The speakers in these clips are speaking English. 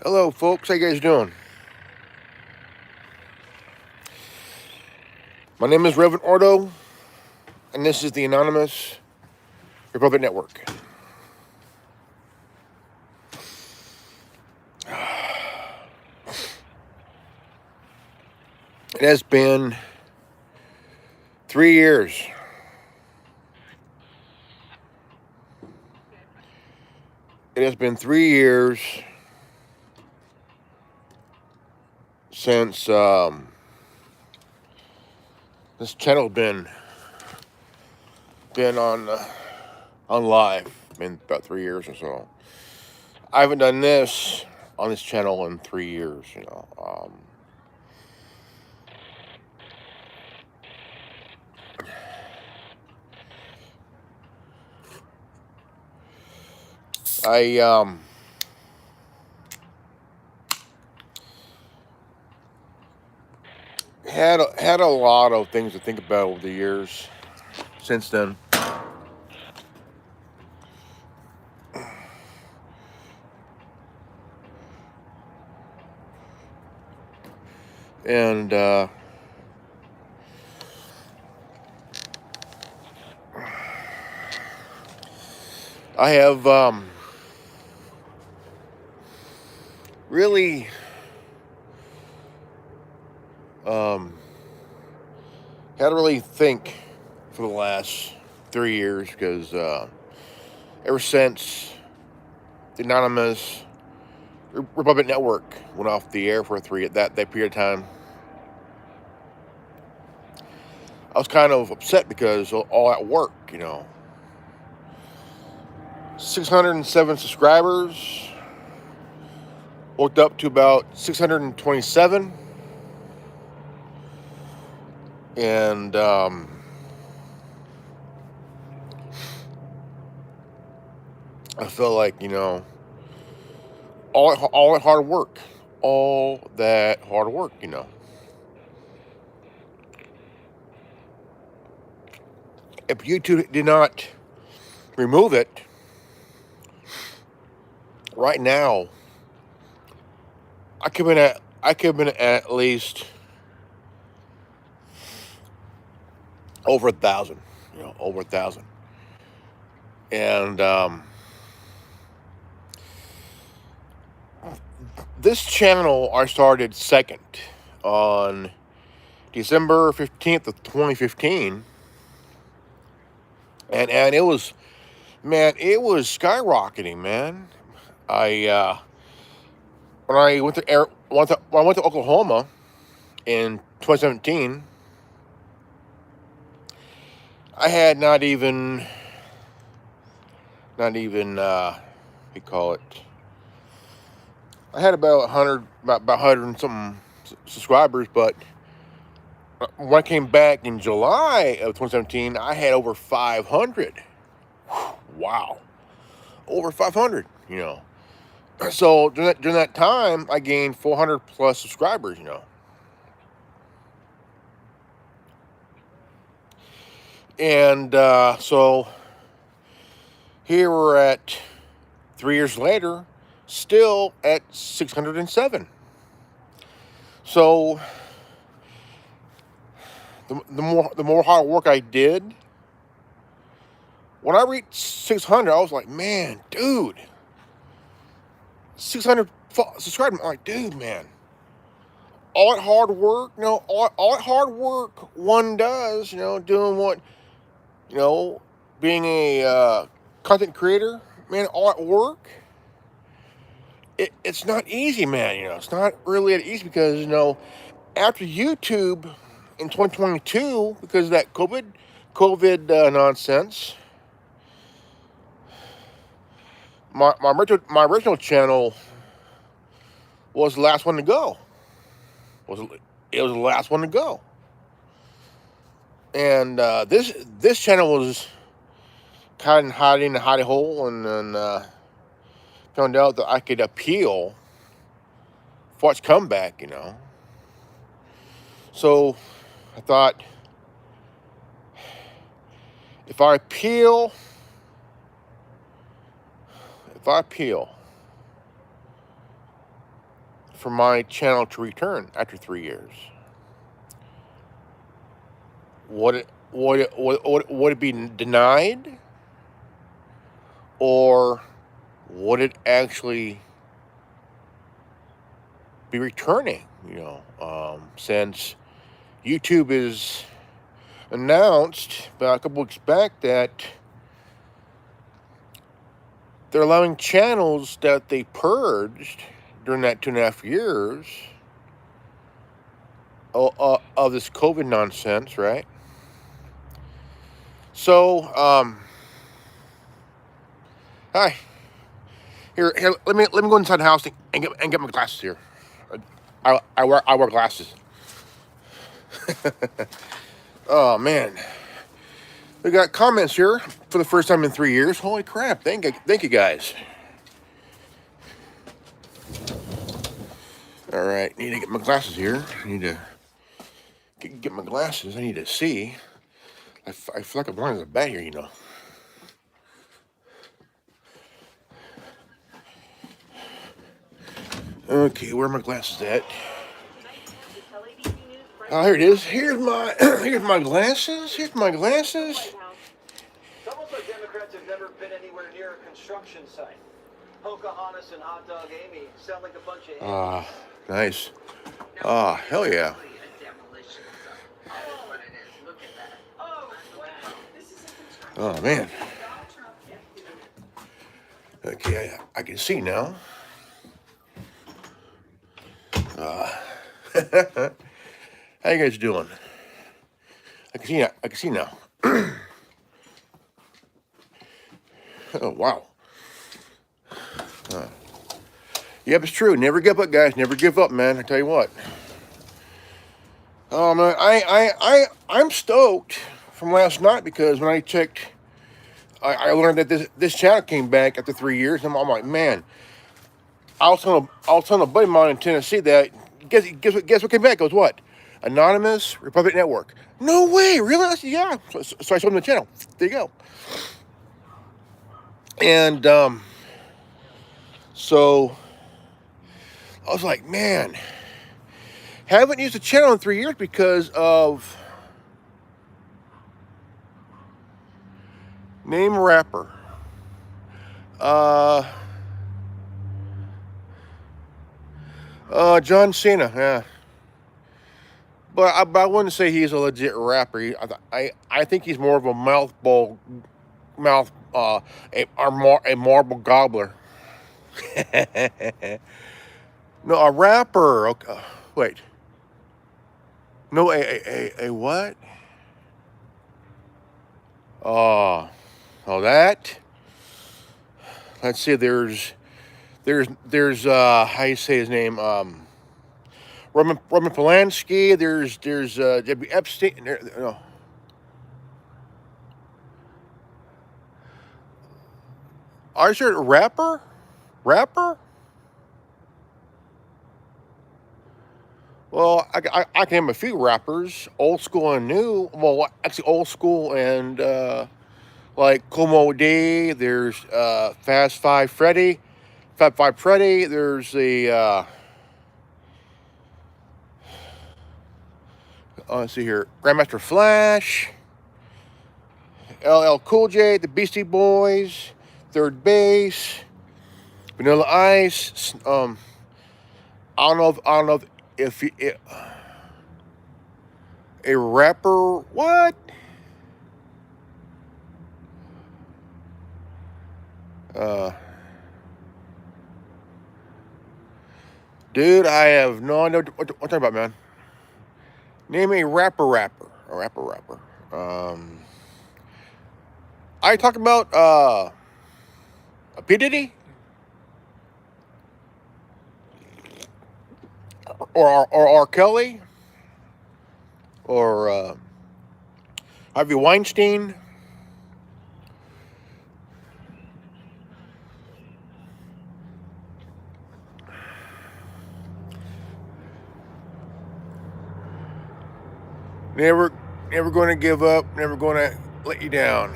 Hello, folks. How you guys doing? My name is Reverend Ordo, and this is the Anonymous Republic Network. It has been 3 years. It has been 3 years since this channel's been on live. Been about 3 years or so. I haven't done this on this channel in 3 years. I had a lot of things to think about over the years since then. And I have really had to really think for the last 3 years because ever since the Anonymous Republic Network went off the air for that period of time, I was kind of upset because all that work, 607 subscribers, worked up to about 627, and I felt like, all that hard work, if YouTube did not remove it, right now, I could have been at least over 1,000, over 1,000, and this channel I started second on December 15th of 2015, and it was, man, it was skyrocketing, man. When I went to Oklahoma in 2017, I had not even we call it. I had about 100 and something subscribers, but when I came back in July of 2017, I had over 500. Wow, over 500. So during that time, I gained 400 plus subscribers. And so here we're at 3 years later, still at 607. So the more hard work I did, when I reached 600, I was like, man, dude, 600 subscribers. I'm like, dude, man, all that hard work, all that hard work one does, doing what, being a content creator, man, all that work, it's not easy, man. It's not really that easy because, after YouTube in 2022, because of that COVID nonsense, my original channel was the last one to go. It was the last one to go, and this channel was kind of hiding in a hidey hole, and then found out that I could appeal for its comeback. So I thought, if I appeal, for my channel to return after 3 years? Would it be denied, or would it actually be returning? Since YouTube is announced about a couple weeks back that they're allowing channels that they purged during that 2.5 years of this COVID nonsense, right? So, hi. Here. Let me go inside the house and get my glasses here. I wear glasses. Oh man, we got comments here for the first time in 3 years. Holy crap! Thank you guys. All right, need to get my glasses here. I need to get my glasses. I need to see. I feel like I'm blind as a bat here, Okay, where are my glasses at? Oh, here it is. Here's my glasses. Here's my glasses. Some of the Democrats have never been anywhere near a construction site. Pocahontas and Hot Dog Amy sound like a bunch of nice. Hell yeah. Oh man. Okay, I can see now. How you guys doing? I can see now. Oh wow. Yep, it's true. Never give up, guys. Never give up, man. I tell you what. Oh man, I'm stoked from last night because when I checked, I learned that this channel came back after 3 years, and I'm like, man. I was telling a buddy of mine in Tennessee that guess what came back? It goes what? Anonymous Republic Network. No way, really? I said, yeah. So I showed him the channel. There you go. And so I was like, man, haven't used the channel in 3 years because of name rapper. John Cena, yeah. But I wouldn't say he's a legit rapper. I think he's more of a a marble gobbler. No, a rapper. Okay. Wait. No, a what? Oh, that. Let's see. There's how you say his name? Roman Polanski. There's Debbie Epstein. No. Are you sure rapper? Well, I can name a few rappers, old school and new. Well, actually, old school and like Como D. There's Fab Five Freddy. There's the let's see here, Grandmaster Flash, LL Cool J, the Beastie Boys, Third Base, Vanilla Ice. I don't know if a rapper. What? Dude, I have no idea what you're talking about, man. Name a rapper. I talk about P. Diddy or R. Kelly or Harvey Weinstein. Never going to give up. Never going to let you down.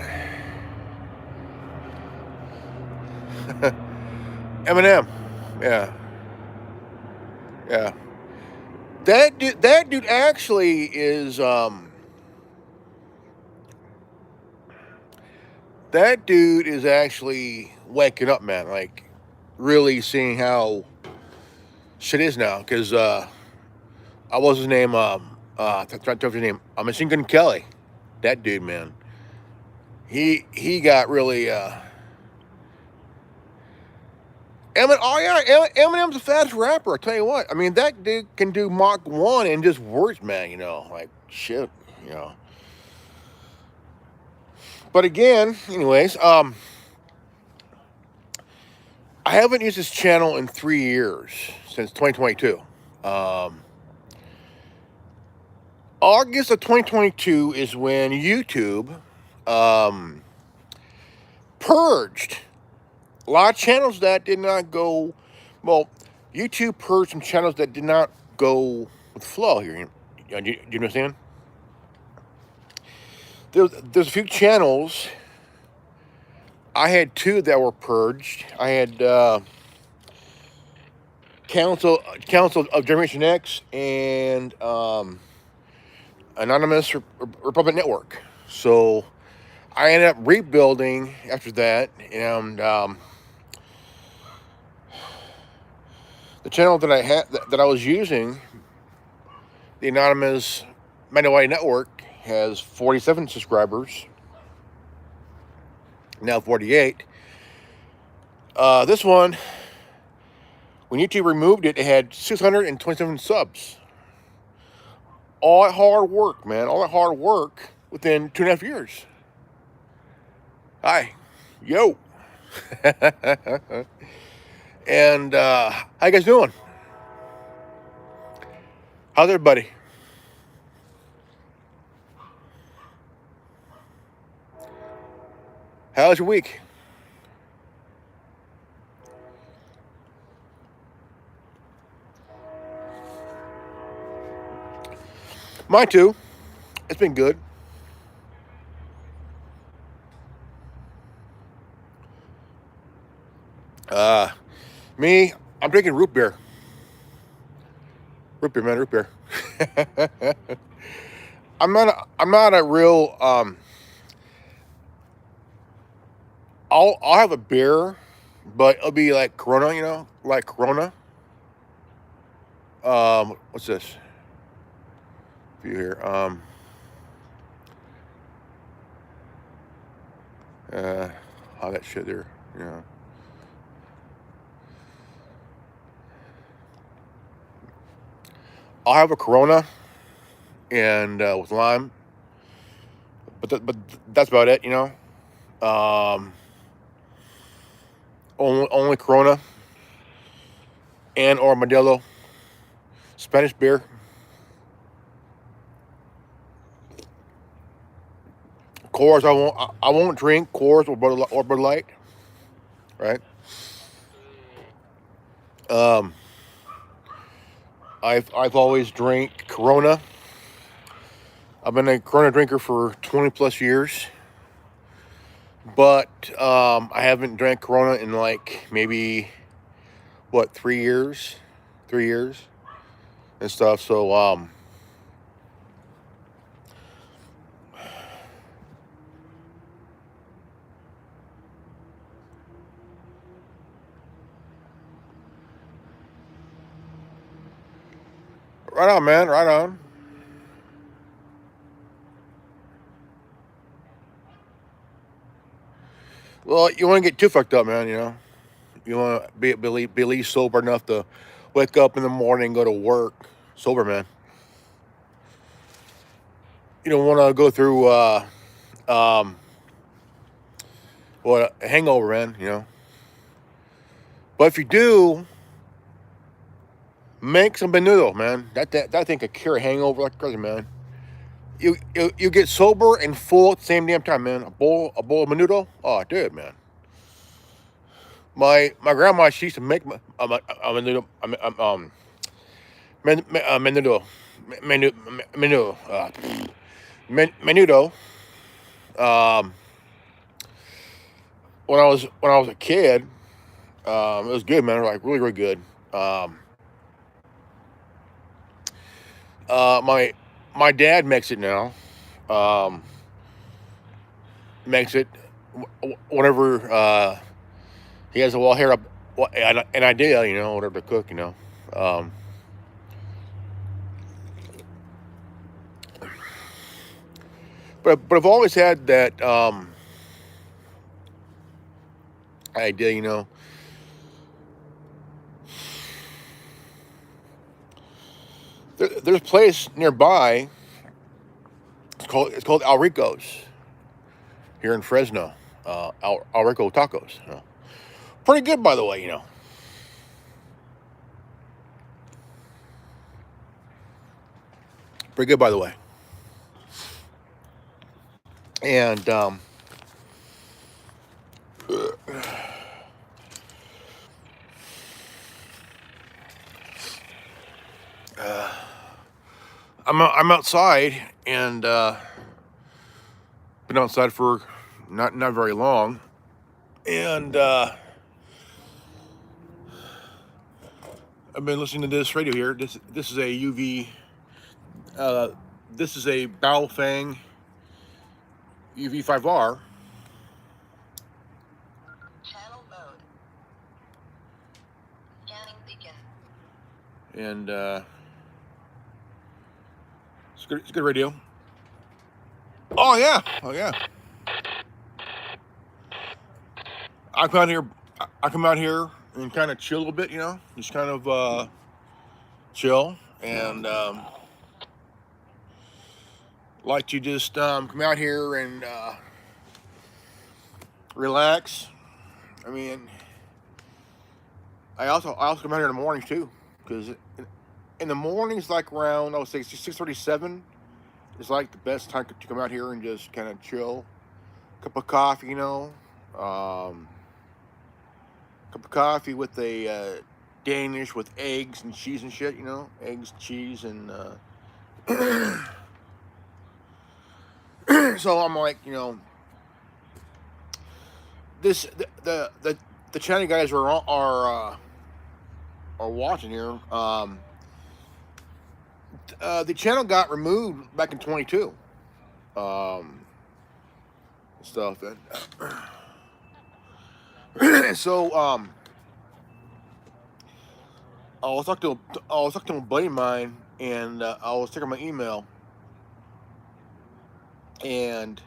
Eminem, yeah. Yeah. That dude actually is that dude is actually waking up, man. Like really seeing how shit is now. Cause I was his name trying to his name. Machine Gun Kelly. That dude, man. He got really oh yeah, Eminem's a fast rapper. I tell you what. I mean, that dude can do Mach 1 and just words, man. Like shit. You know. But again, anyways, I haven't used this channel in 3 years since 2022. Um, August of 2022 is when YouTube um, purged a lot of channels that did not go. Well, YouTube purged some channels that did not go with flow here. Do you understand? There's a few channels. I had two that were purged. I had Council of Generation X and Anonymous Republic Network. So I ended up rebuilding after that, and the channel that I had that I was using, the Anonymous Minority Network, has 47 subscribers. Now 48. This one, when YouTube removed it, it had 627 subs. All that hard work, man. All that hard work within 2.5 years. Hi. Yo. And how you guys doing? How's everybody? How's your week? Mine too. It's been good. Uh, Me, I'm drinking root beer. Root beer, man, root beer. I'm not a real I'll have a beer, but it'll be like Corona, like Corona. What's this? View here. All that shit there, you know. I'll have a Corona and with lime, but that's about it, Only Corona and or Modelo, Spanish beer. Coors, I won't drink Coors or Bud Light, right? Um, I've always drank Corona. I've been a Corona drinker for 20 plus years, but I haven't drank Corona in like maybe 3 years, 3 years and stuff. So right on, man, right on. Well, you want to get too fucked up, man. You want to be at least sober enough to wake up in the morning, go to work sober, man. You don't want to go through um, a hangover, man. But if you do, make some menudo, man. That thing could cure a hangover like crazy, man. You get sober and full at the same damn time, man. A bowl of menudo. Oh, dude, man. My grandma, she used to make menudo. Menudo. Menudo. Menudo. Um, when I was a kid, it was good, man. Like really, really good. My dad makes it now. Um, Makes it whenever he has a wall here up an idea, whatever to cook, Um, but I've always had that idea, There's a place nearby. It's called Alrico's here in Fresno. Alrico Tacos. Pretty good, by the way. Pretty good, by the way. And I'm outside and been outside for not very long, and I've been listening to this radio here. This is a UV. Uh, this is a Baofeng UV5R. Channel mode. Scanning beacon. And it's good radio. Oh yeah. I come out here and kind of chill a bit, just kind of chill and like to just come out here and relax. I mean, I also come out here in the mornings too, because in the mornings, like around I would say 6:37, is like the best time to come out here and just kind of chill. Cup of coffee, cup of coffee with a Danish with eggs and cheese and shit, eggs, cheese, and so I'm like, this the China guys are watching here. The channel got removed back in 22. Stuff and so I was talking to a buddy of mine, and I was checking my email, and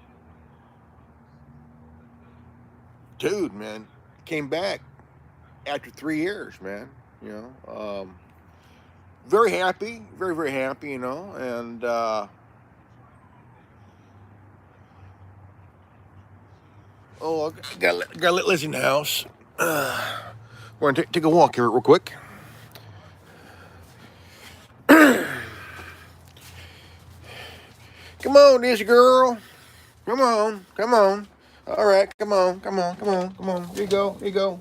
dude, man, came back after 3 years, man. Very happy, very very happy, and oh, I got let Lizzie in the house. We're gonna take a walk here real quick. Come on, Lizzie girl. Come on. All right, come on. Here you go.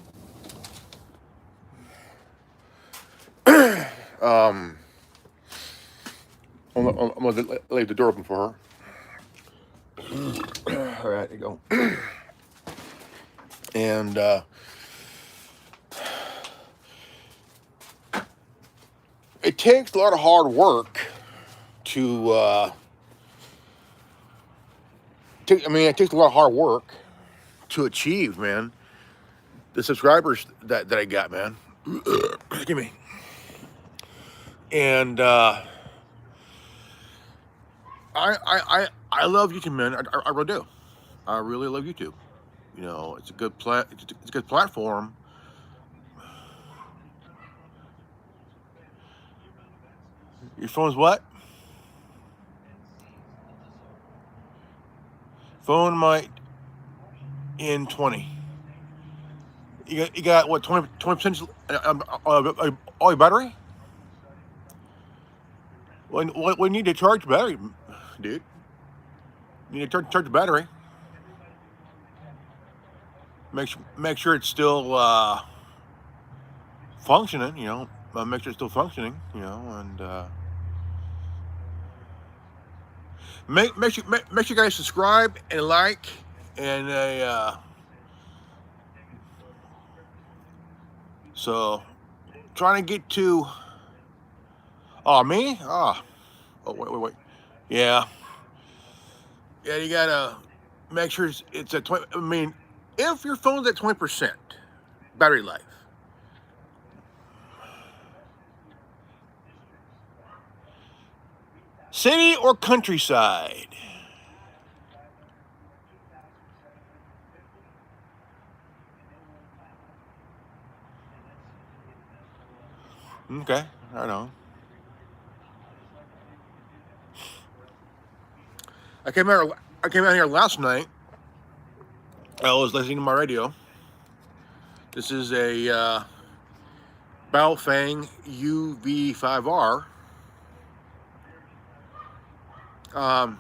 I'm gonna leave the door open for her. All right, here you go. And it takes a lot of hard work to. It takes a lot of hard work to achieve, man. The subscribers that I got, man. Excuse me. And I love YouTube, man. I really do. I really love YouTube. It's a good it's a good platform. Your phone's what? Phone might in 20. You got what, 20% all your battery? We need to charge battery, dude. You need to charge the battery. Make sure it's still functioning. Make sure it's still functioning. And make sure you guys subscribe and like and so trying to get to me. Oh, wait. Yeah. Yeah, you gotta make sure it's at 20. I mean, if your phone's at 20% battery life, city or countryside? Okay, I know. I came out here last night. I was listening to my radio. This is a Baofeng UV5R. Got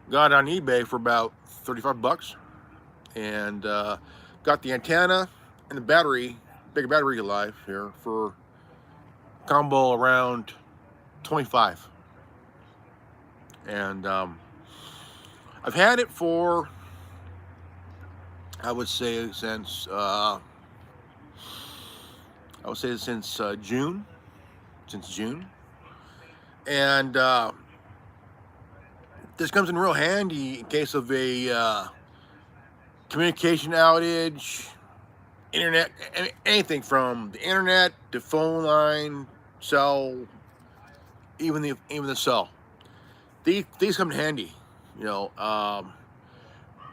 it on eBay for about 35 bucks, and got the antenna and the battery, bigger battery life here for combo around 25. And I've had it for, I would say since June, and this comes in real handy in case of a communication outage, internet, anything from the internet to phone line, cell, even the cell. These come in handy. You know,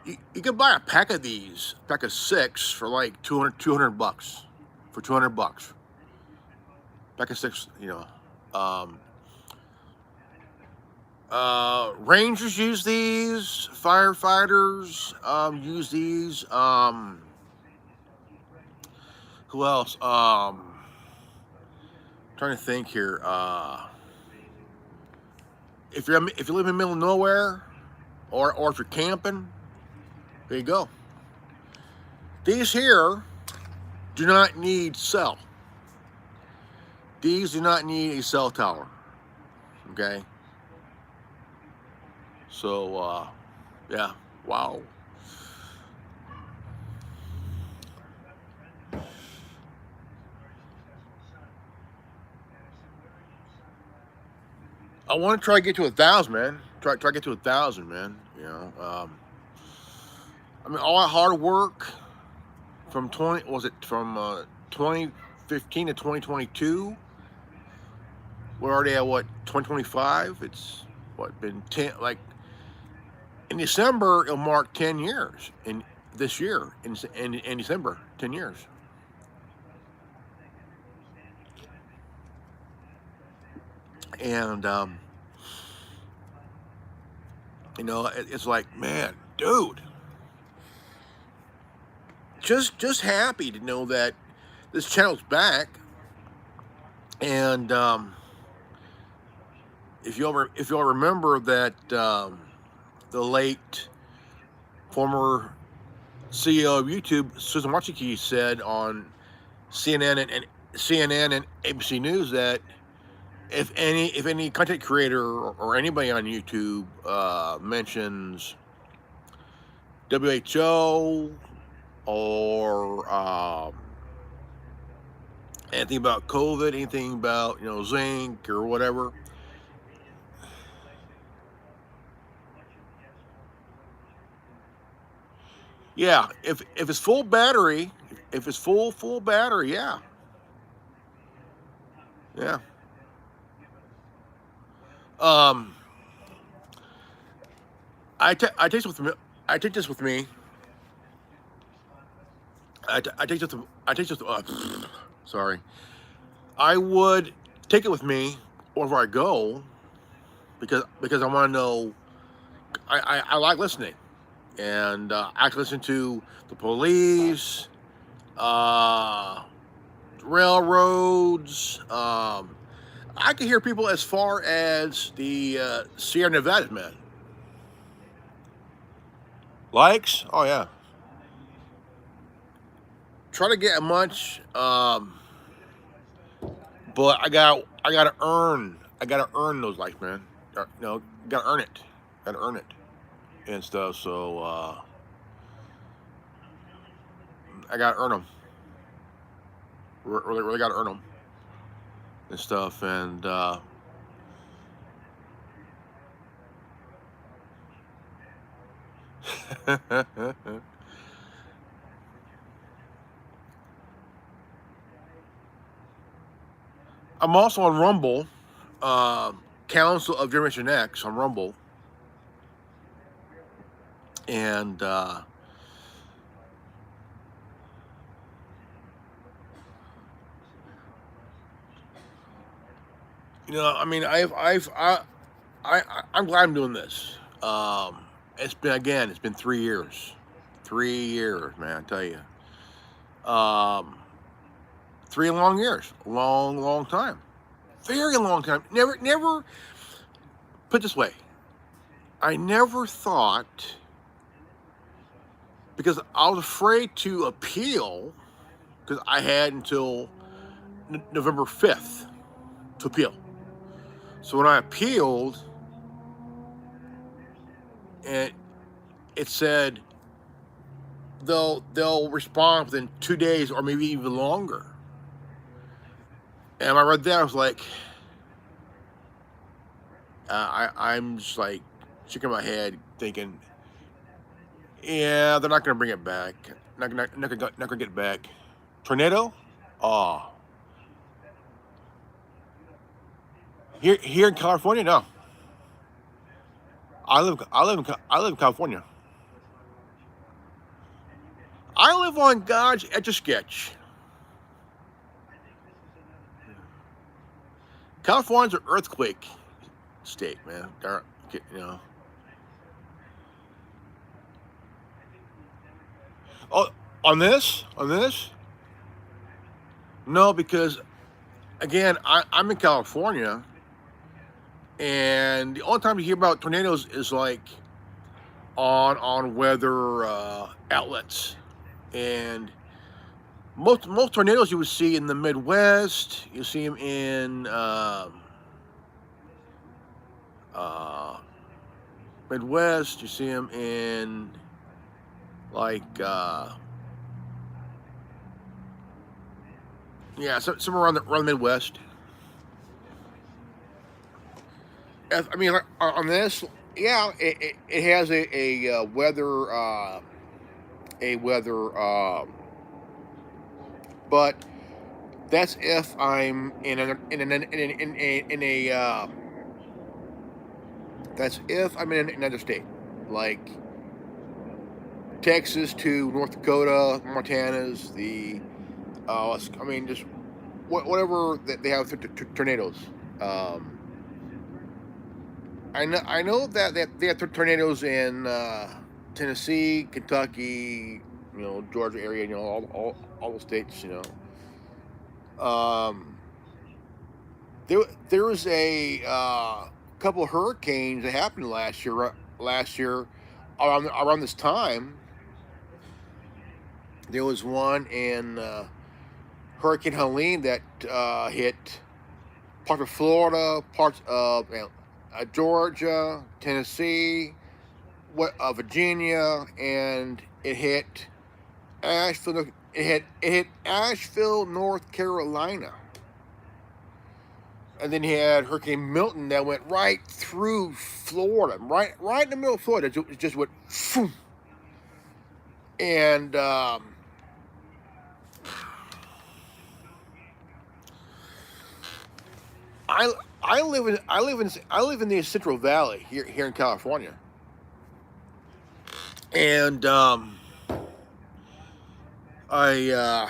you can buy a pack of these, pack of 6 for like 200 bucks, for 200 bucks. Pack of 6, you know. Rangers use these, firefighters use these. Who else? Trying to think here. If you live in the middle of nowhere, or if you're camping, there you go. These here do not need cell. These do not need a cell tower. Okay. So yeah, wow. I want to try to get to 1,000, man. Try to get to 1,000, man. You know, I mean, all that hard work from 2015 to 2022. We're already at what, 2025? It's what, been 10, like in December it'll mark 10 years in this year in December, 10 years. And you know, it's like, man, dude, just happy to know that this channel's back. And if y'all remember that the late former CEO of YouTube, Susan Wojcicki, said on CNN and ABC News that if any content creator or anybody on YouTube mentions WHO or anything about COVID, anything about, you know, zinc or whatever, yeah, if it's full battery, if it's full battery, yeah. I take this with me. I take this with me. I take this. Sorry. I would take it with me wherever I go because I want to know. I like listening, and I can listen to the police, railroads. I can hear people as far as the Sierra Nevada, man. Likes? Oh yeah. Try to get as much, but I gotta earn those likes, man. You know, gotta earn it, and stuff. So I gotta earn them. Really gotta earn them and stuff. And I'm also on Rumble, Council of Generation X on Rumble, and I mean, I'm glad I'm doing this. It's been 3 years, 3 years, man. I tell you, 3 long years, long time, very long time. Never. Put it this way, I never thought, because I was afraid to appeal, because I had until November 5th to appeal. So when I appealed, and it said they'll respond within 2 days or maybe even longer. And when I read that, I was like, I'm just like shaking my head, thinking, yeah, they're not gonna bring it back. Not gonna get it back. Tornado? Oh, here in California, no. I live in California. I live on God's Etch a Sketch. California's an earthquake state, man. Oh, on this, no, because again, I'm in California, and the only time you hear about tornadoes is like on weather outlets, and most tornadoes you would see in the Midwest. You see them in Midwest. You see them in like somewhere around the Midwest. I mean, on this, yeah, it has a weather, but that's if I'm in a that's if I'm in another state, like Texas to North Dakota, Montana's I mean, just whatever that they have tornadoes. I know that they have tornadoes in Tennessee, Kentucky, Georgia area, all the states, There was a couple of hurricanes that happened last year. Around this time, there was one in Hurricane Helene that hit parts of Florida, parts of Georgia, Tennessee, Virginia, and it hit Asheville. It hit Asheville, North Carolina. And then he had Hurricane Milton that went right through Florida, right in the middle of Florida. It just went, phew. And I live in the Central Valley here in California, and I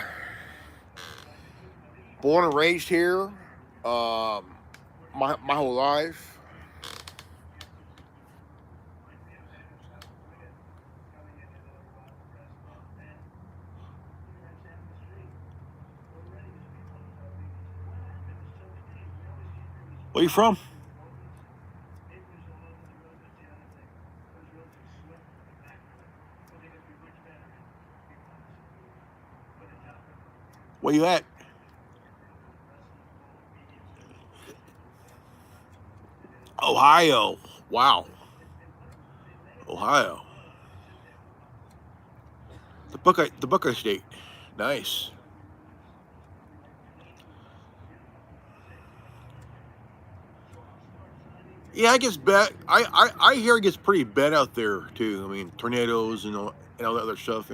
born and raised here. My whole life. Where you from? Where you at? Ohio. Wow. Ohio. The Buckeye State. Nice. Yeah, it gets bad. I hear it gets pretty bad out there too. I mean, tornadoes and all that other stuff.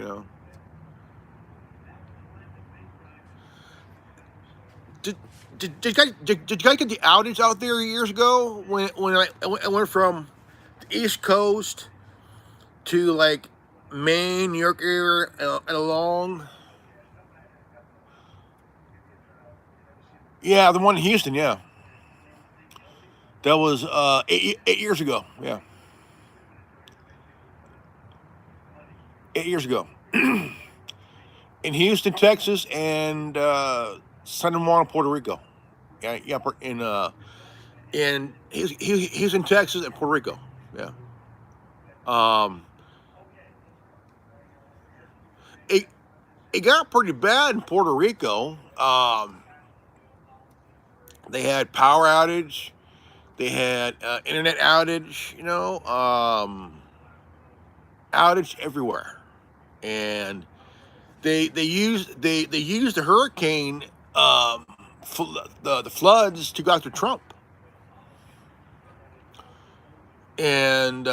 Did did you guys get the outage out there years ago when I went from the East Coast to like Maine, New York area, and along? Yeah, the one in Houston. Yeah, that was 8 years ago. Yeah, 8 years ago in Houston, Texas, and San Juan, Puerto Rico. Yeah, yeah, he's in Texas and Puerto Rico. Yeah. Um, it it got pretty bad in Puerto Rico. They had power outage. They had internet outage. Outage everywhere, and they used the hurricane, the floods to go after Trump, and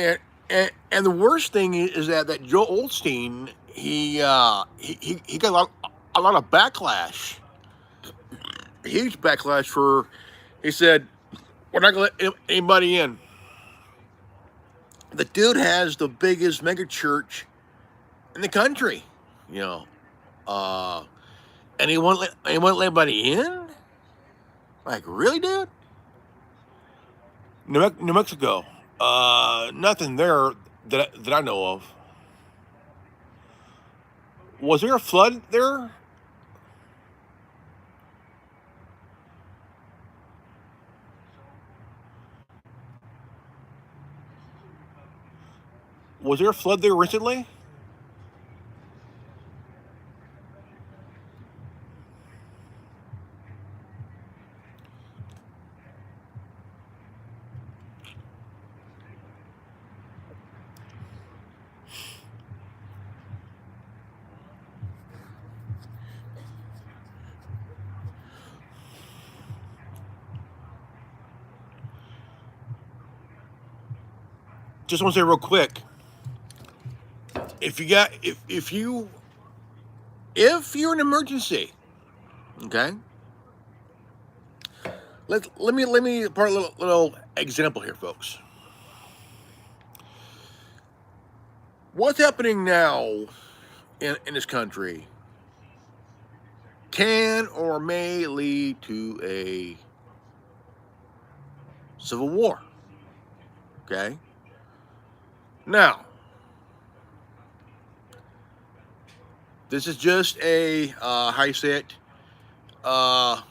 and the worst thing is that Joe Olstein he got a lot of backlash, huge backlash for he said we're not gonna let anybody in. The dude has the biggest mega church in the country, you know, uh, and he won't let anybody in. Like really, dude? New Mexico, nothing there that I know of. Was there a flood there? Was there a flood there recently? Just want to say real quick, if you got if you're an emergency, okay. Let me part a little example here, folks. What's happening now in this country can or may lead to a civil war. Okay. Now, this is just a how you say it? Uh,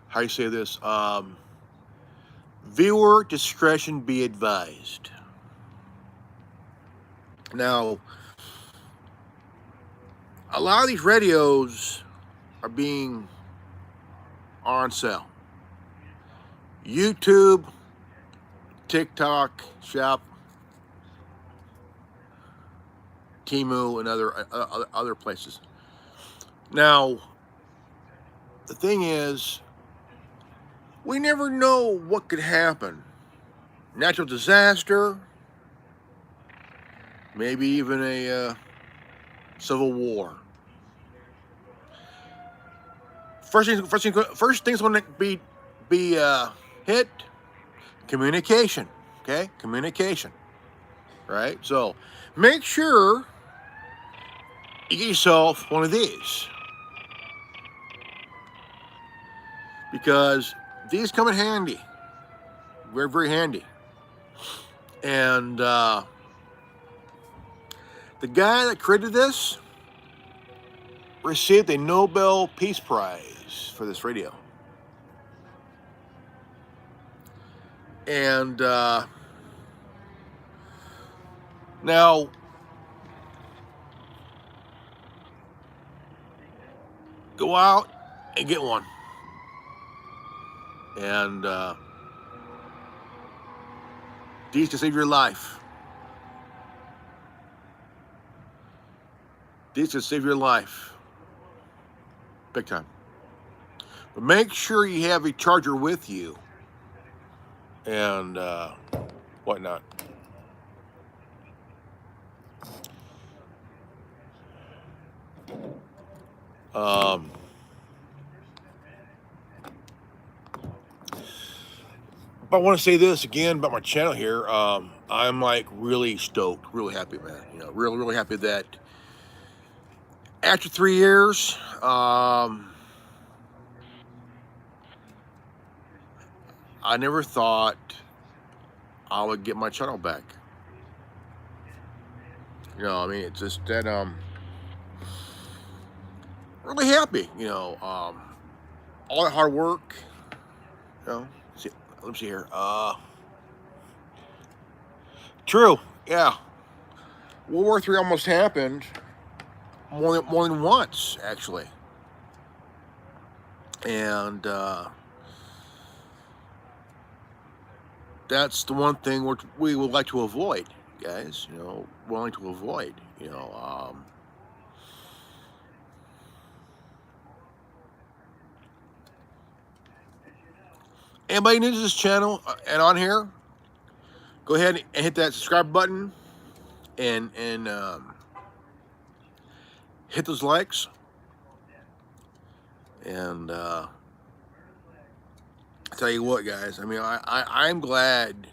how you say this? Viewer discretion be advised. Now, a lot of these radios are on sale. YouTube, TikTok, Shop, Temu, and other places. Now, the thing is, we never know what could happen. Natural disaster, maybe even a civil war. First thing's going to be hit. Communication. Okay, communication. Right. So make sure you get yourself one of these, because these come in handy. Very, very handy. And the guy that created this received a Nobel Peace Prize for this radio. And now, go out and get one. And these can save your life. These can save your life. Big time. But make sure you have a charger with you and whatnot. Um, but I want to say this again about my channel here. I'm like really stoked, really happy, man. You know, really, really happy that after 3 years, I never thought I would get my channel back. You know, I mean, it's just that really happy. You know, all that hard work. You know, let me see here. True, yeah. World War III almost happened more than once, actually, and that's the one thing we would like to avoid, guys. You know, willing to avoid. You know, anybody new to this channel and on here, go ahead and hit that subscribe button and hit those likes. And I tell you what, guys. I mean, I'm glad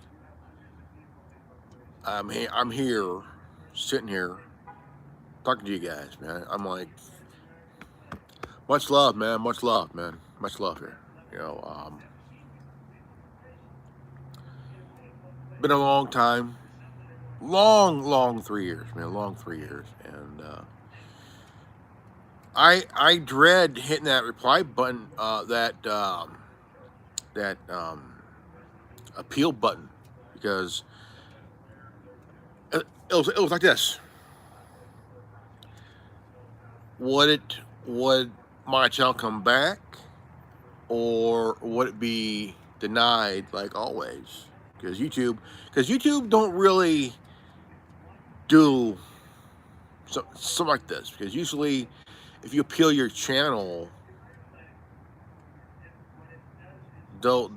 I'm here, sitting here, talking to you guys, man. I'm like, much love, man. Much love, man. Much love here. You know, been a long time, long 3 years, man. Long 3 years, and I dread hitting that reply button, that appeal button, because it was like this. Would my channel come back, or would it be denied like always? Because YouTube don't really do something like this. Because usually, if you appeal your channel, they'll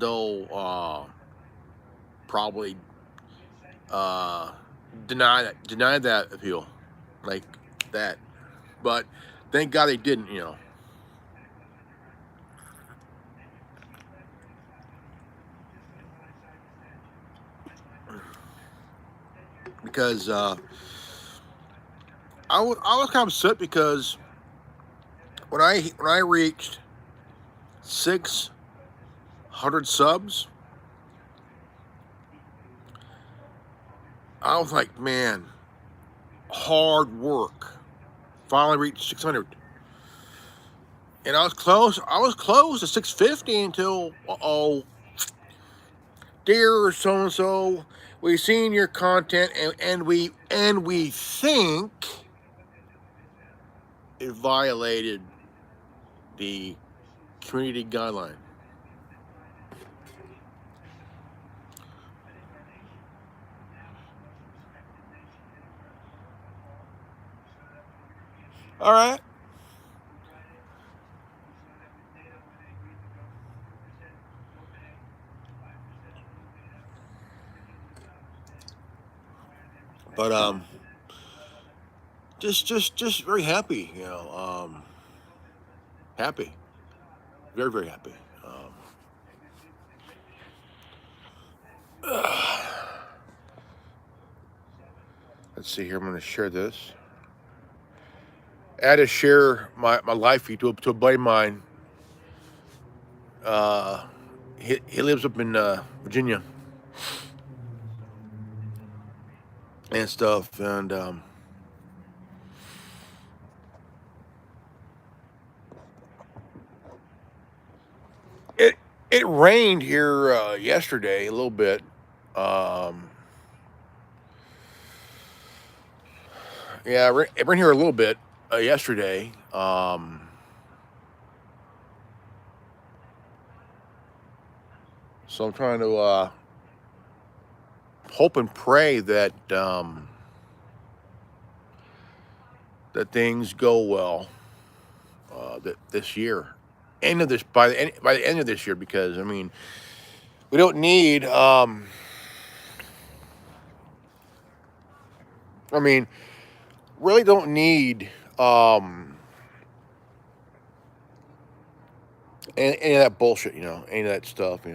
probably deny that appeal, like that. But thank God they didn't. You know. Because I was kind of upset, because when I reached 600 subs, I was like, man, hard work. Finally reached 600, and I was close. To 650 until dear so and so, we've seen your content, and we think it violated the community guideline. All right. But just very happy, you know. Happy, very happy. Let's see here. I'm going to share this. I had to share my life feed to a buddy of mine. He lives up in Virginia and stuff, and it rained here yesterday a little bit. Yeah, it rained here a little bit yesterday. So I'm trying to hope and pray that that things go well this year. end of this by the end of this year, because I mean, we don't need. I mean, really don't need any of that bullshit. Any of that stuff.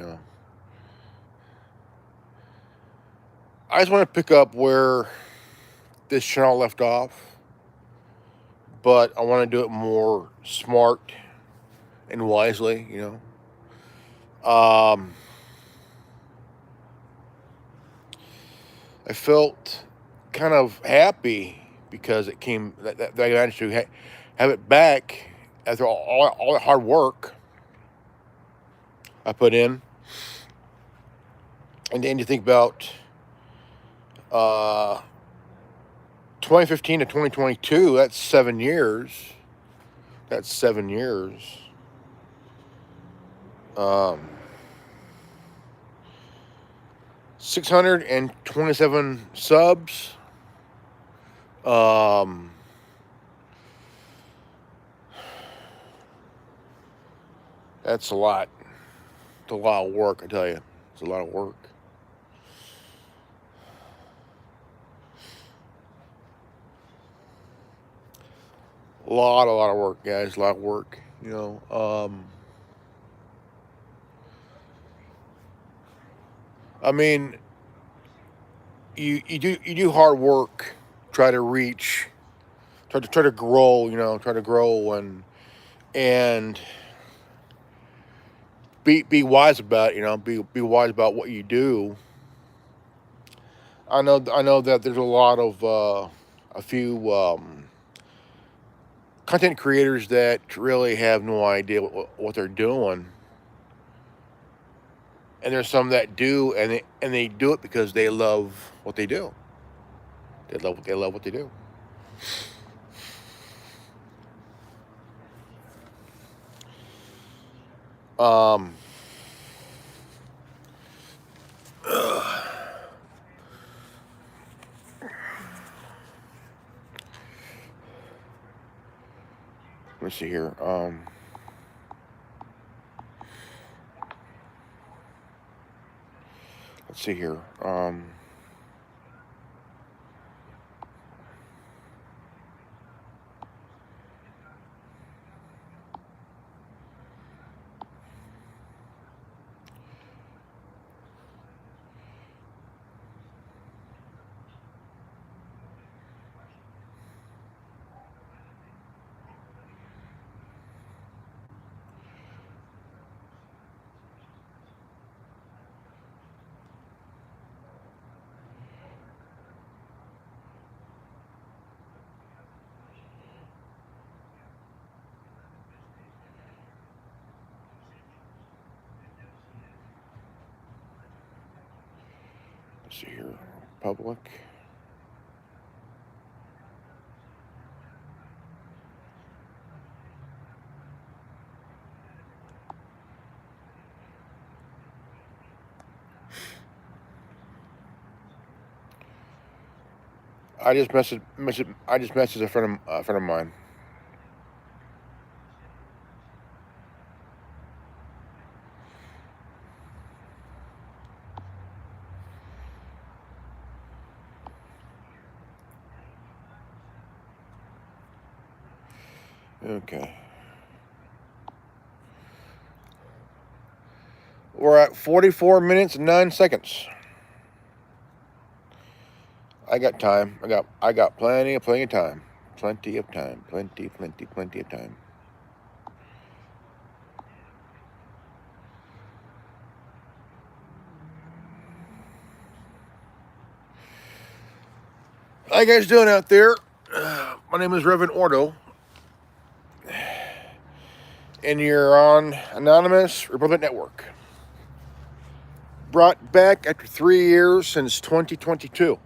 I just want to pick up where this channel left off, but I want to do it more smart and wisely. I felt kind of happy because it came that I managed to have it back after all the hard work I put in. And then you think about 2015 to 2022, that's 7 years. That's 7 years. 627 subs. That's a lot. It's a lot of work, I tell you. It's a lot of work. A lot of work, guys. A lot of work. I mean, you do hard work, try to reach, try to grow. Try to grow and be wise about it. Be wise about what you do. I know that there's a few content creators that really have no idea what they're doing, and there's some that do, and they do it because they love what they do. They love what they do. Um, Let's see here. Let's see here. Let's see here. Public. I just messaged a friend of mine. Okay. We're at 44 minutes and 9 seconds. I got time. I got plenty of time. Plenty of time. Plenty of time. How you guys doing out there? My name is Reverend Ordo, and you're on Anonymous Republic Network. Brought back after 3 years since 2022.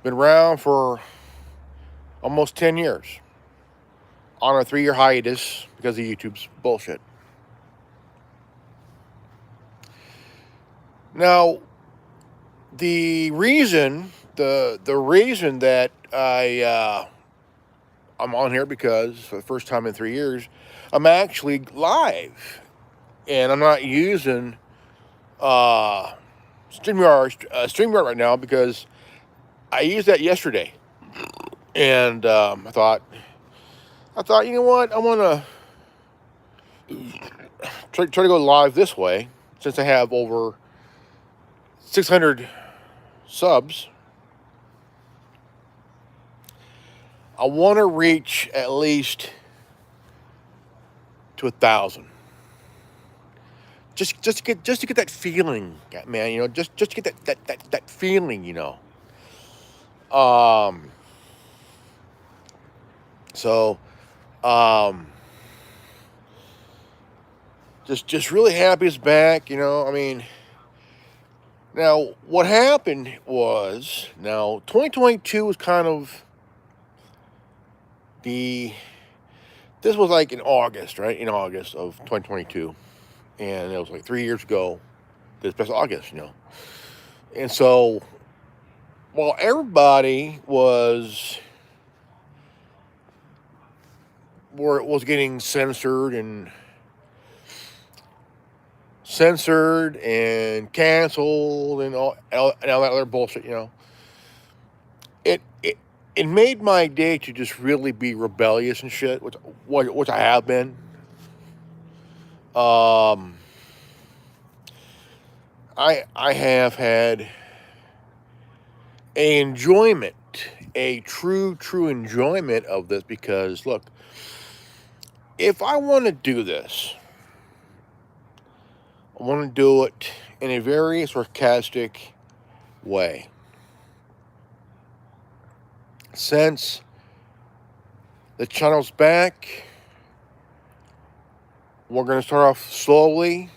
Been around for almost 10 years. On a 3-year hiatus because of YouTube's bullshit. Now, the reason the reason that I'm on here because for the first time in 3 years, I'm actually live, and I'm not using uh, StreamYard right now because I used that yesterday, and I thought, you know what, I want to try to go live this way since I have over 600 subs. I want to reach at least to 1,000. Just to get that feeling, man. You know, just to get that feeling. You know. Um. So, um, just really happy it's back. You know. I mean, now what happened was 2022 was kind of the this was like in August, right? In August of 2022, and it was like 3 years ago. This past August, you know. And so, while everybody was getting censored and canceled and all that other bullshit, you know. It made my day to just really be rebellious and shit, which I have been. Um, I have had a true enjoyment of this because look, if I want to do this, I want to do it in a very sarcastic way. Since the channel's back, we're going to start off slowly.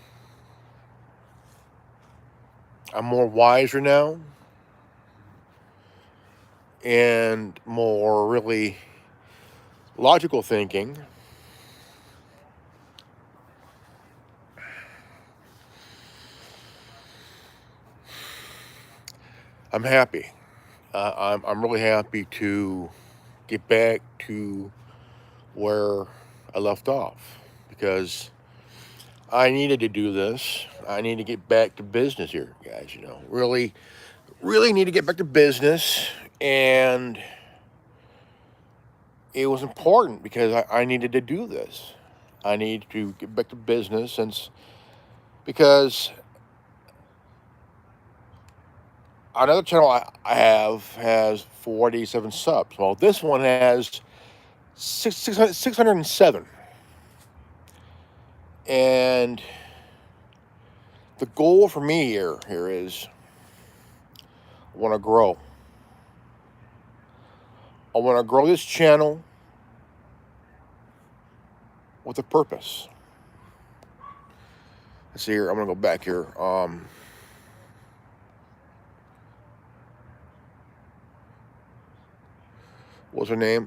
I'm more wiser now and more really logical thinking. I'm happy. I'm really happy to get back to where I left off because I needed to do this. I need to get back to business here, guys. You know, really need to get back to business, and it was important because I needed to do this. I need to get back to business because another channel I have has 47 subs. Well, this one has 607. And the goal for me here is I want to grow. I want to grow this channel with a purpose. Let's see here. I'm going to go back here. What's her name?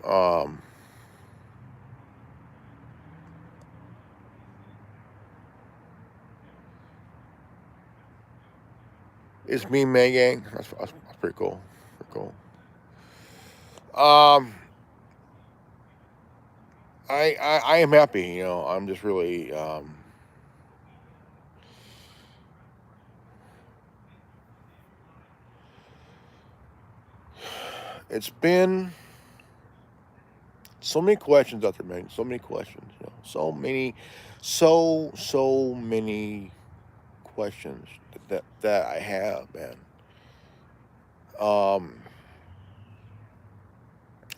It's me, Megang. That's pretty cool. Pretty cool. I am happy. You know, I'm just really it's been so many questions out there, man. So many questions. You know, so many questions that I have, man. Um,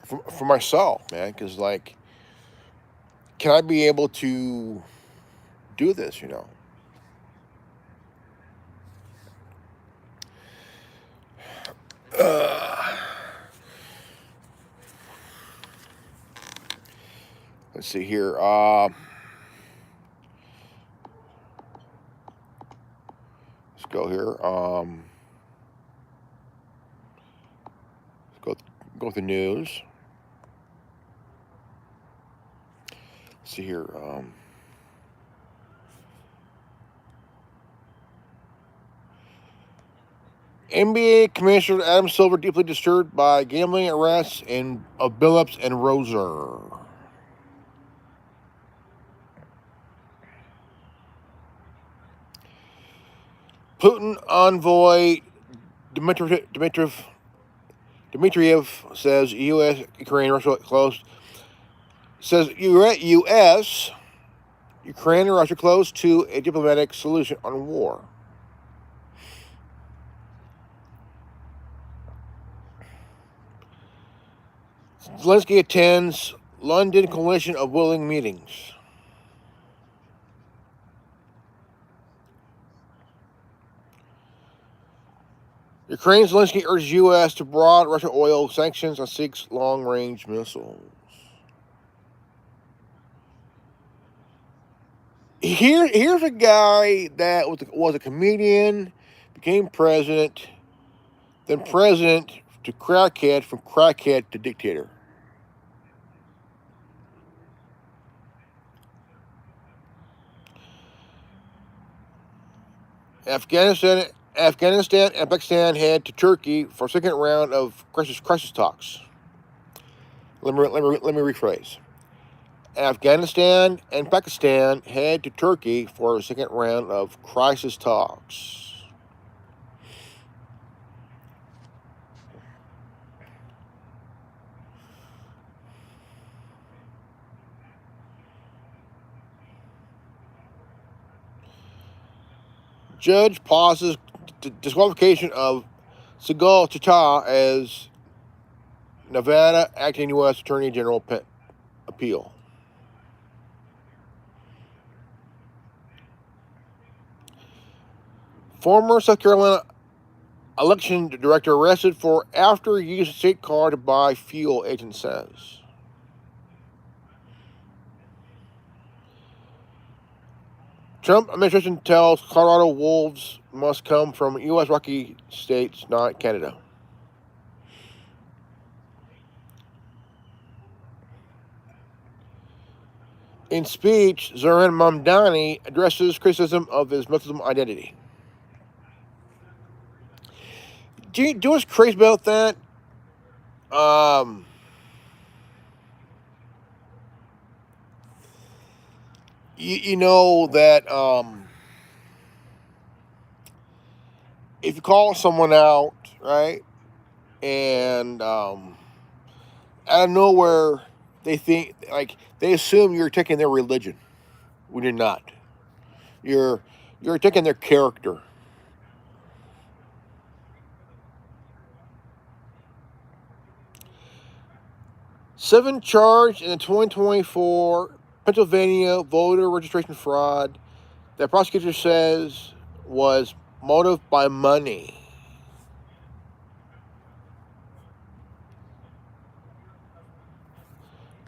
for myself, man, because like, can I be able to do this? You know, let's see here. Let's go here. Let's go with the news. Let's see here. NBA Commissioner Adam Silver deeply disturbed by gambling arrests of Billups and Roser. Putin envoy Dmitriev says U.S. Ukraine Russia close. Says U.S. Ukraine and Russia close to a diplomatic solution on war. Zelensky attends London Coalition of Willing meetings. Ukraine Zelensky urges U.S. to broad Russia oil sanctions and seeks long-range missiles. Here's a guy that was a comedian, became president, then president to crackhead, from crackhead to dictator. Afghanistan and Pakistan head to Turkey for a second round of crisis talks. Let me rephrase. Afghanistan and Pakistan head to Turkey for a second round of crisis talks. Judge pauses disqualification of Sigal Chacha as Nevada acting U.S. Attorney General appeal. Former South Carolina election director arrested for after use of state car to buy fuel, agent says. Trump administration tells Colorado wolves must come from U.S. Rocky states, not Canada. In speech, Zohran Mamdani addresses criticism of his Muslim identity. Do you know what's crazy about that? You know that if you call someone out, right, and out of nowhere they think, like, they assume you're taking their religion when you're not. You're taking their character. Seven charged in the 2024 Pennsylvania voter registration fraud that prosecutor says was motive by money.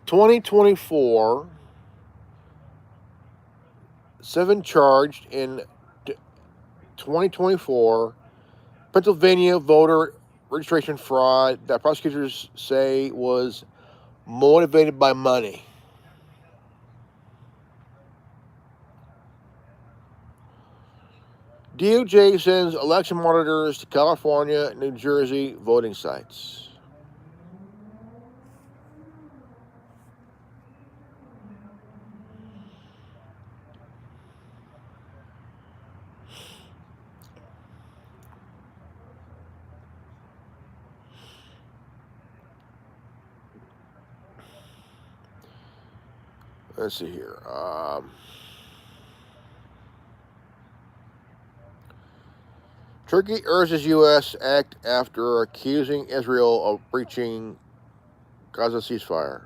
(2024) 7 charged in 2024 Pennsylvania voter registration fraud that prosecutors say was motivated by money. DOJ sends election monitors to California and New Jersey voting sites. Let's see here. Turkey urges U.S. act after accusing Israel of breaching Gaza ceasefire.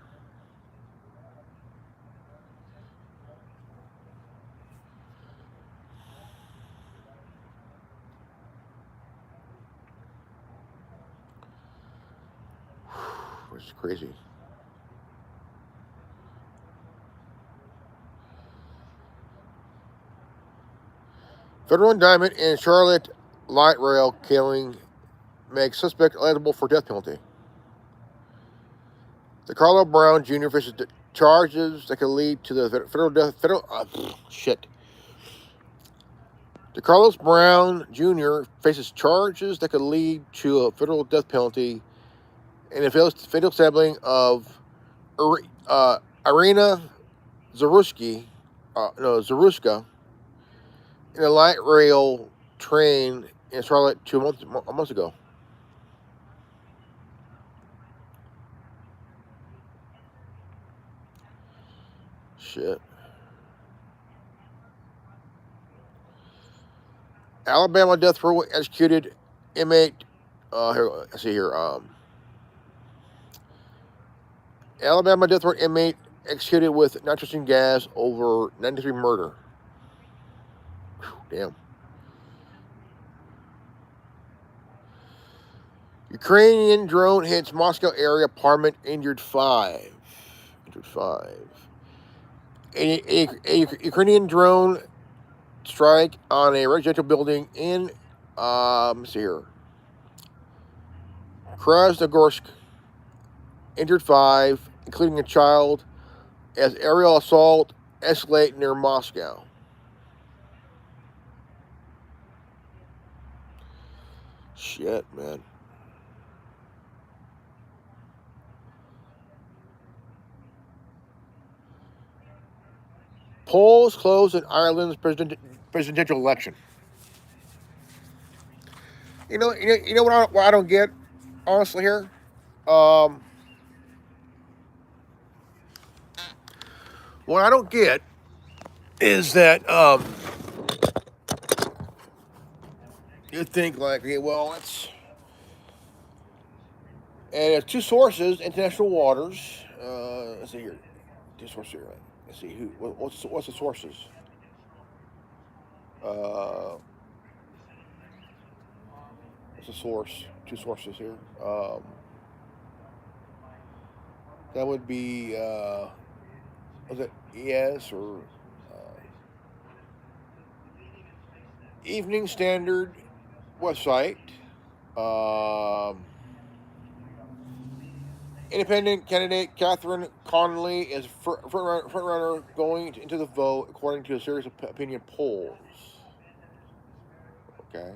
Which is crazy. Federal indictment in Charlotte light rail killing makes suspect eligible for death penalty. The Carlo Brown Jr. faces charges that could lead to the federal death. The DeCarlos Brown Jr. faces charges that could lead to a federal death penalty in a fatal stabbing of Irina Zaruska in a light rail train in Charlotte a month ago. Shit. Alabama death row executed inmate. Here, let's see here. Alabama death row inmate executed with nitrogen gas over 93 murder. Whew, damn. Ukrainian drone hits Moscow area apartment, injured five. A Ukrainian drone strike on a residential building in, let's see here, Krasnogorsk, injured five, including a child, as aerial assault escalate near Moscow. Shit, man. Polls closed in Ireland's presidential election. You know what I don't get, honestly here. What I don't get is that you think like, okay, well, and two sources, international waters. Let's see here, two sources here. Let's see what's the sources. Uh, what's the source? Two sources here. That would be was it ES or Evening Standard website. Um, Independent candidate Catherine Connolly is front runner going into the vote, according to a series of opinion polls. Okay.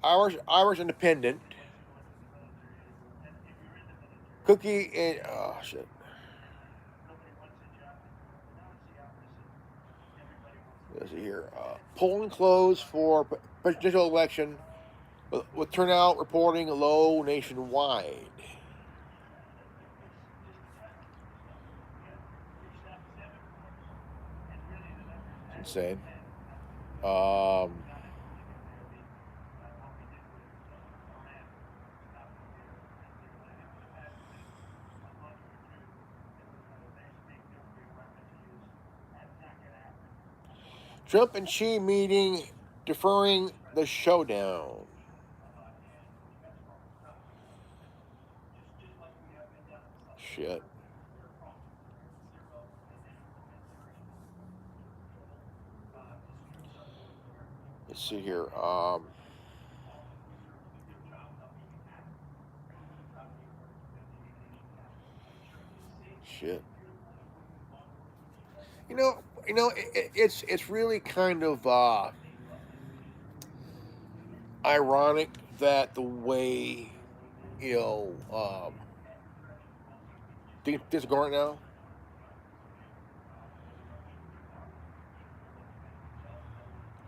Irish Independent. Cookie and oh shit. Let's see here. Polling closed for presidential election, with turnout reporting low nationwide. It's insane. Um, Trump and Xi meeting, deferring the showdown. Shit. Let's see here. Shit. It's really kind of ironic that the way you know things are going right now.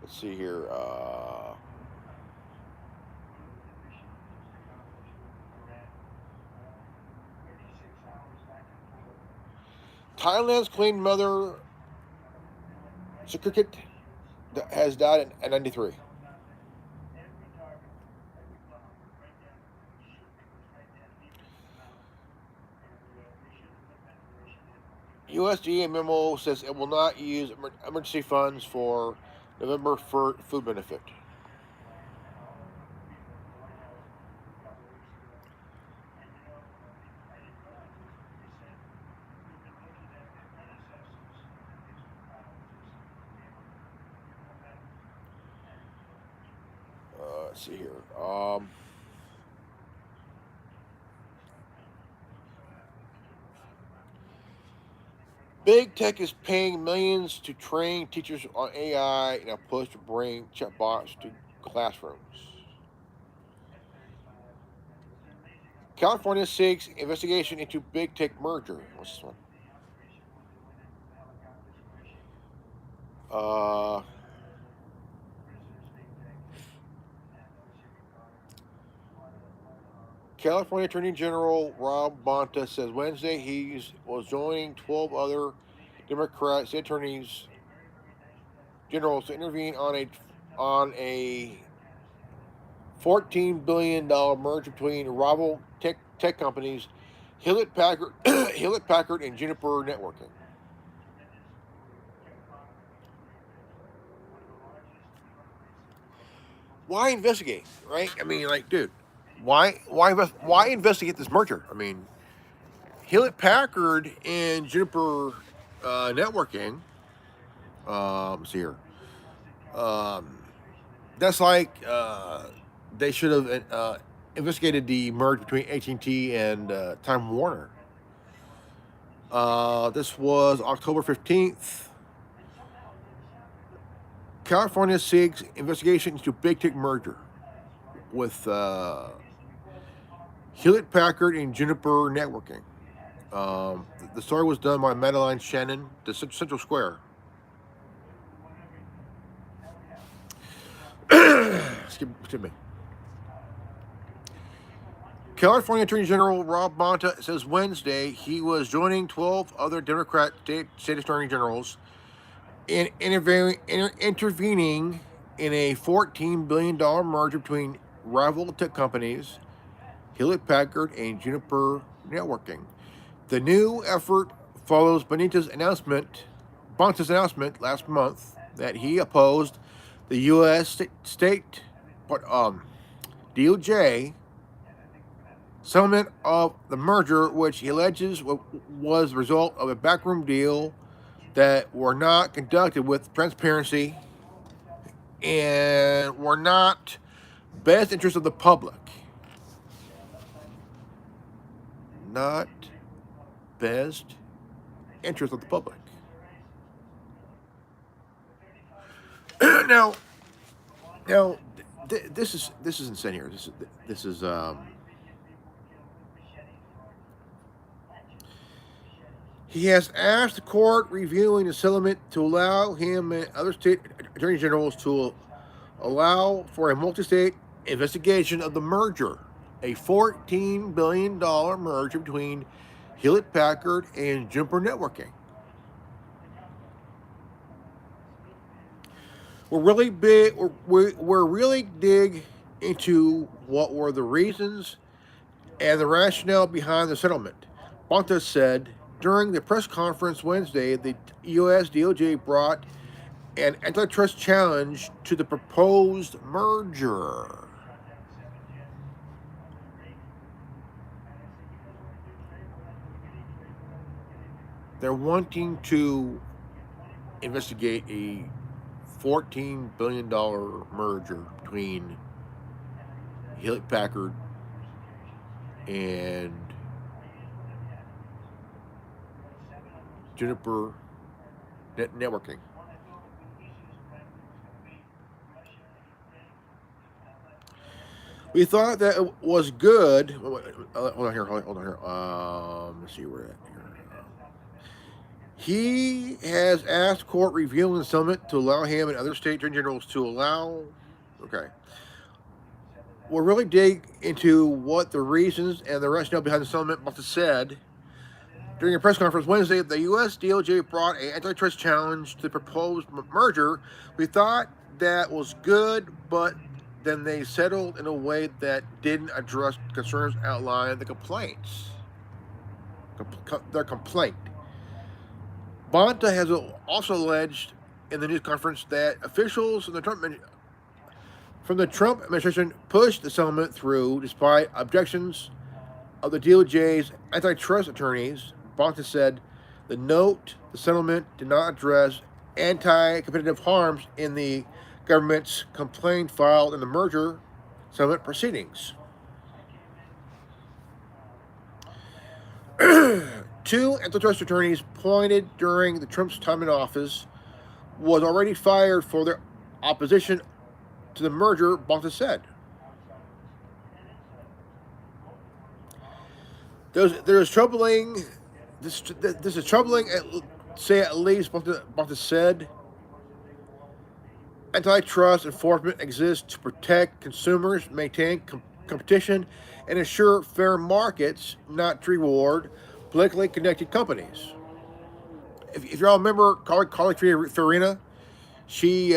Let's see here. Thailand's Queen Mother Sukukit has died at 93. USDA memo says it will not use emergency funds for November food benefit. Let's see here. Big tech is paying millions to train teachers on AI in a push to bring chatbots to classrooms. California seeks investigation into big tech merger. What's this one? Uh, California Attorney General Rob Bonta says Wednesday he was joining 12 other Democrat state attorneys generals to intervene on a $14 billion merger between rival tech companies Hewlett Packard, Hewlett Packard and Juniper Networking. Why investigate, right? I mean, like, dude, why investigate this merger? I mean, Hewlett Packard and Juniper Networking. Let's see here. Um, that's like they should have investigated the merge between AT&T and Time Warner. This was October 15th. California seeks investigation into big tech merger with Hewlett Packard and Juniper Networking. The story was done by Madeline Shannon, the Central Square. Excuse me. California Attorney General Rob Bonta says Wednesday he was joining 12 other Democrat state attorney generals in intervening in a $14 billion merger between rival tech companies Hewlett Packard and Juniper Networking. The new effort follows Bonta's announcement last month that he opposed the U.S. state DOJ settlement of the merger, which he alleges was the result of a backroom deal that were not conducted with transparency and were not best interest of the public. Not best interest of the public. now, this is insane here. This is he has asked the court reviewing the settlement to allow him and other state attorney generals to allow for a multi-state investigation of the merger, a $14 billion merger between Hewlett Packard and Juniper Networking. We're really dig into what were the reasons and the rationale behind the settlement. Bonta said during the press conference Wednesday, the U.S. DOJ brought an antitrust challenge to the proposed merger. They're wanting to investigate a $14 billion merger between Hewlett Packard and Juniper Networking. We thought that it was good. Hold on here. Let's see where we're at here. He has asked court reviewing the settlement to allow him and other state attorney generals to allow. Okay. We'll really dig into what the reasons and the rationale behind the settlement must have said. During a press conference Wednesday, the U.S. DOJ brought an antitrust challenge to the proposed merger. We thought that was good, but then they settled in a way that didn't address concerns outlined in the complaints. Their complaint. Bonta has also alleged in the news conference that officials from the Trump administration pushed the settlement through despite objections of the DOJ's antitrust attorneys. Bonta said the settlement did not address anti-competitive harms in the government's complaint filed in the merger settlement proceedings. 2 antitrust attorneys appointed during the Trump's time in office was already fired for their opposition to the merger, Bonta said. There's troubling. This is troubling. At least, Bonta said. Antitrust enforcement exists to protect consumers, maintain competition, and ensure fair markets, not to reward politically connected companies. If you all remember Carly Fiorina, she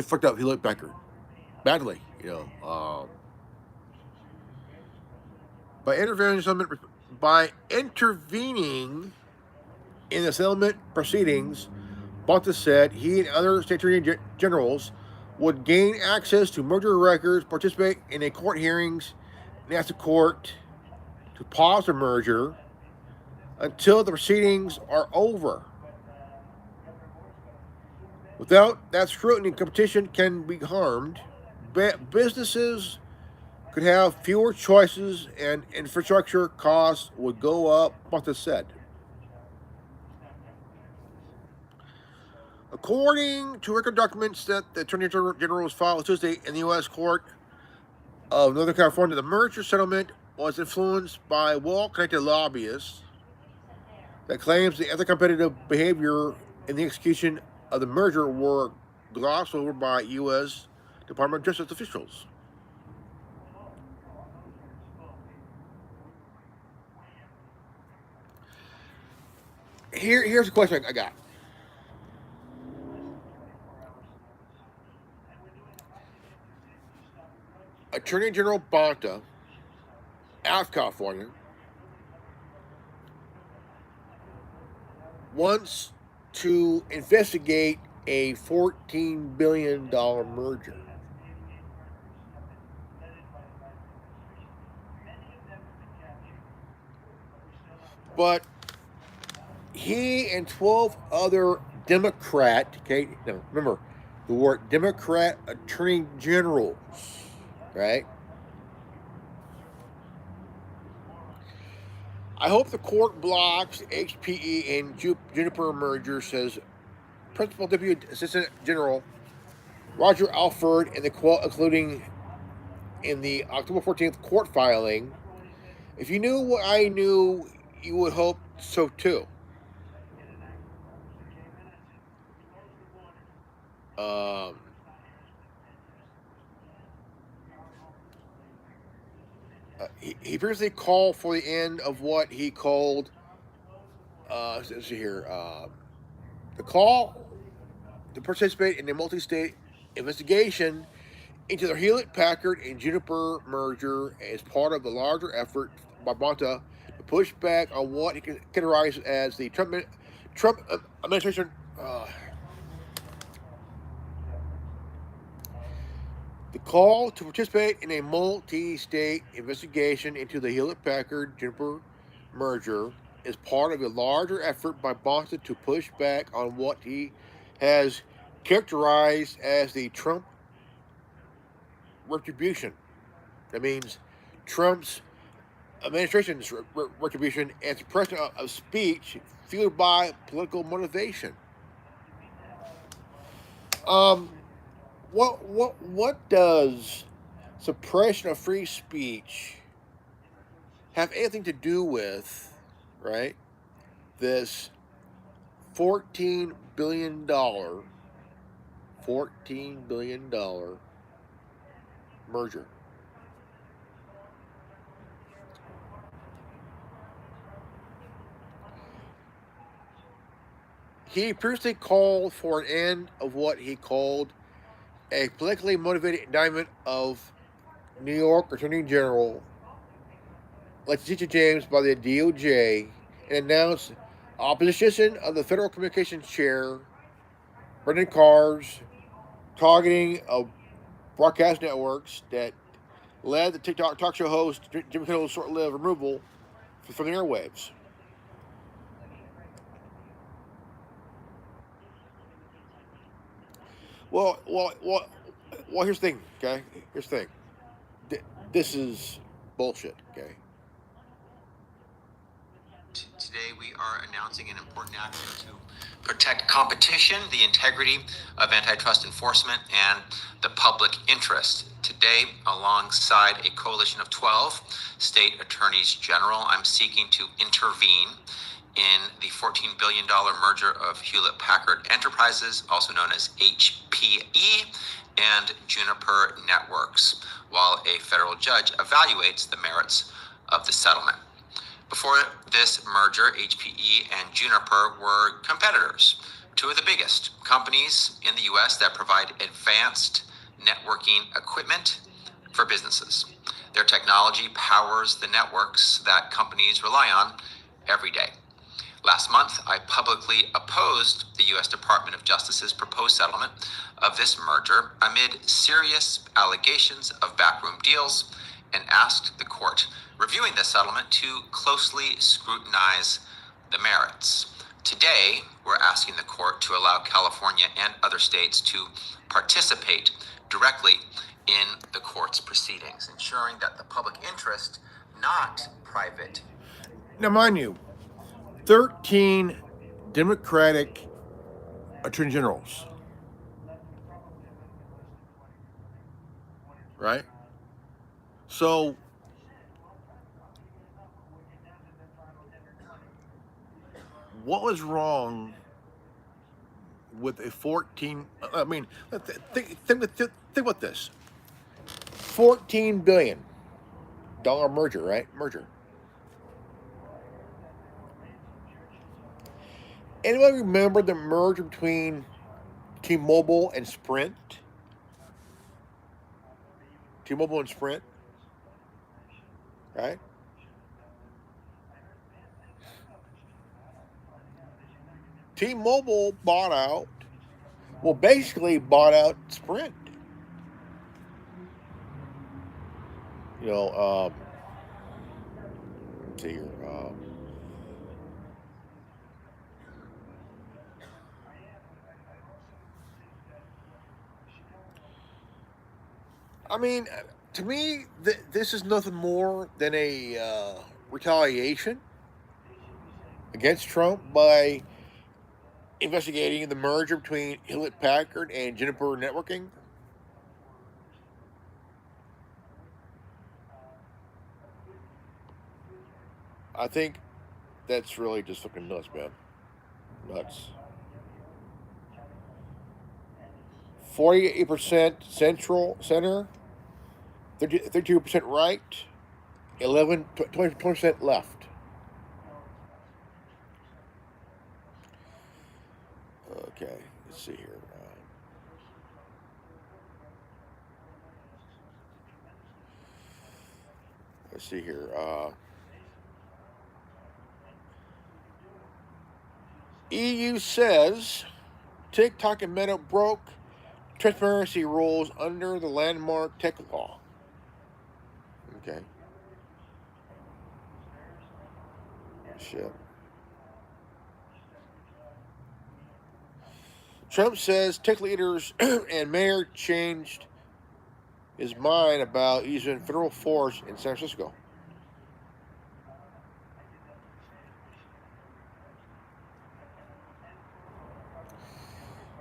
fucked up Hewlett Packard badly, by intervening in the settlement proceedings. Bonta said he and other state attorney generals would gain access to merger records, participate in a court hearings, and ask the court to pause the merger until the proceedings are over. Without that scrutiny, competition can be harmed. Businesses could have fewer choices and infrastructure costs would go up, Bonta said. According to record documents that the Attorney General was filed Tuesday in the U.S. Court of Northern California, the merger settlement was influenced by well-connected lobbyists that claims the anti-competitive behavior in the execution of the merger were glossed over by U.S. Department of Justice officials. Here's a question I got. Attorney General Bonta out of California wants to investigate a $14 billion merger. But he and 12 other Democrat, now remember the word Democrat attorney generals, right? I hope the court blocks the HPE and Juniper merger, says Principal Deputy Assistant General Roger Alford in the quote, including in the October 14th court filing. If you knew what I knew, you would hope so too. He previously called for the end of what he called, let's see here, the call to participate in a multi-state investigation into the Hewlett Packard and Juniper merger as part of the larger effort by Bonta to push back on what he categorized as the Trump administration. The call to participate in a multi-state investigation into the Hewlett Packard Juniper merger is part of a larger effort by Bonta to push back on what he has characterized as the Trump retribution. That means Trump's administration's retribution and suppression of speech fueled by political motivation. What does suppression of free speech have anything to do with, right, this $14 billion merger? He previously called for an end of what he called a politically motivated indictment of New York Attorney General Letitia James by the DOJ and announced opposition of the Federal Communications Chair, Brendan Carr's targeting of broadcast networks that led the TikTok talk show host Jimmy Kimmel's short-lived removal from the airwaves. Well, here's the thing, okay? Here's the thing. This is bullshit, okay? today we are announcing an important action to protect competition, the integrity of antitrust enforcement, and the public interest. Today, alongside a coalition of 12 state attorneys general, I'm seeking to intervene in the $14 billion merger of Hewlett-Packard Enterprises, also known as HPE, and Juniper Networks, while a federal judge evaluates the merits of the settlement. Before this merger, HPE and Juniper were competitors, two of the biggest companies in the U.S. that provide advanced networking equipment for businesses. Their technology powers the networks that companies rely on every day. Last month, I publicly opposed the U.S. Department of Justice's proposed settlement of this merger amid serious allegations of backroom deals and asked the court reviewing this settlement to closely scrutinize the merits. Today, we're asking the court to allow California and other states to participate directly in the court's proceedings, ensuring that the public interest, not private. Now, mind you, 13 Democratic attorney generals, right? So, what was wrong with a 14? I mean, think about this: $14 billion merger, right? Merger. Anyone remember the merger between T-Mobile and Sprint? T-Mobile and Sprint, right? T-Mobile basically bought out Sprint. You know, let's see here. I mean, to me, this is nothing more than a retaliation against Trump by investigating the merger between Hewlett Packard and Juniper Networking. I think that's really just fucking nuts, man. Nuts. 48% center, 32% right, 20% left. Okay, let's see here. Let's see here. EU says TikTok and Meta broke transparency rules under the landmark tech law. Okay. Shit. Trump says tech leaders and mayor changed his mind about using federal force in San Francisco.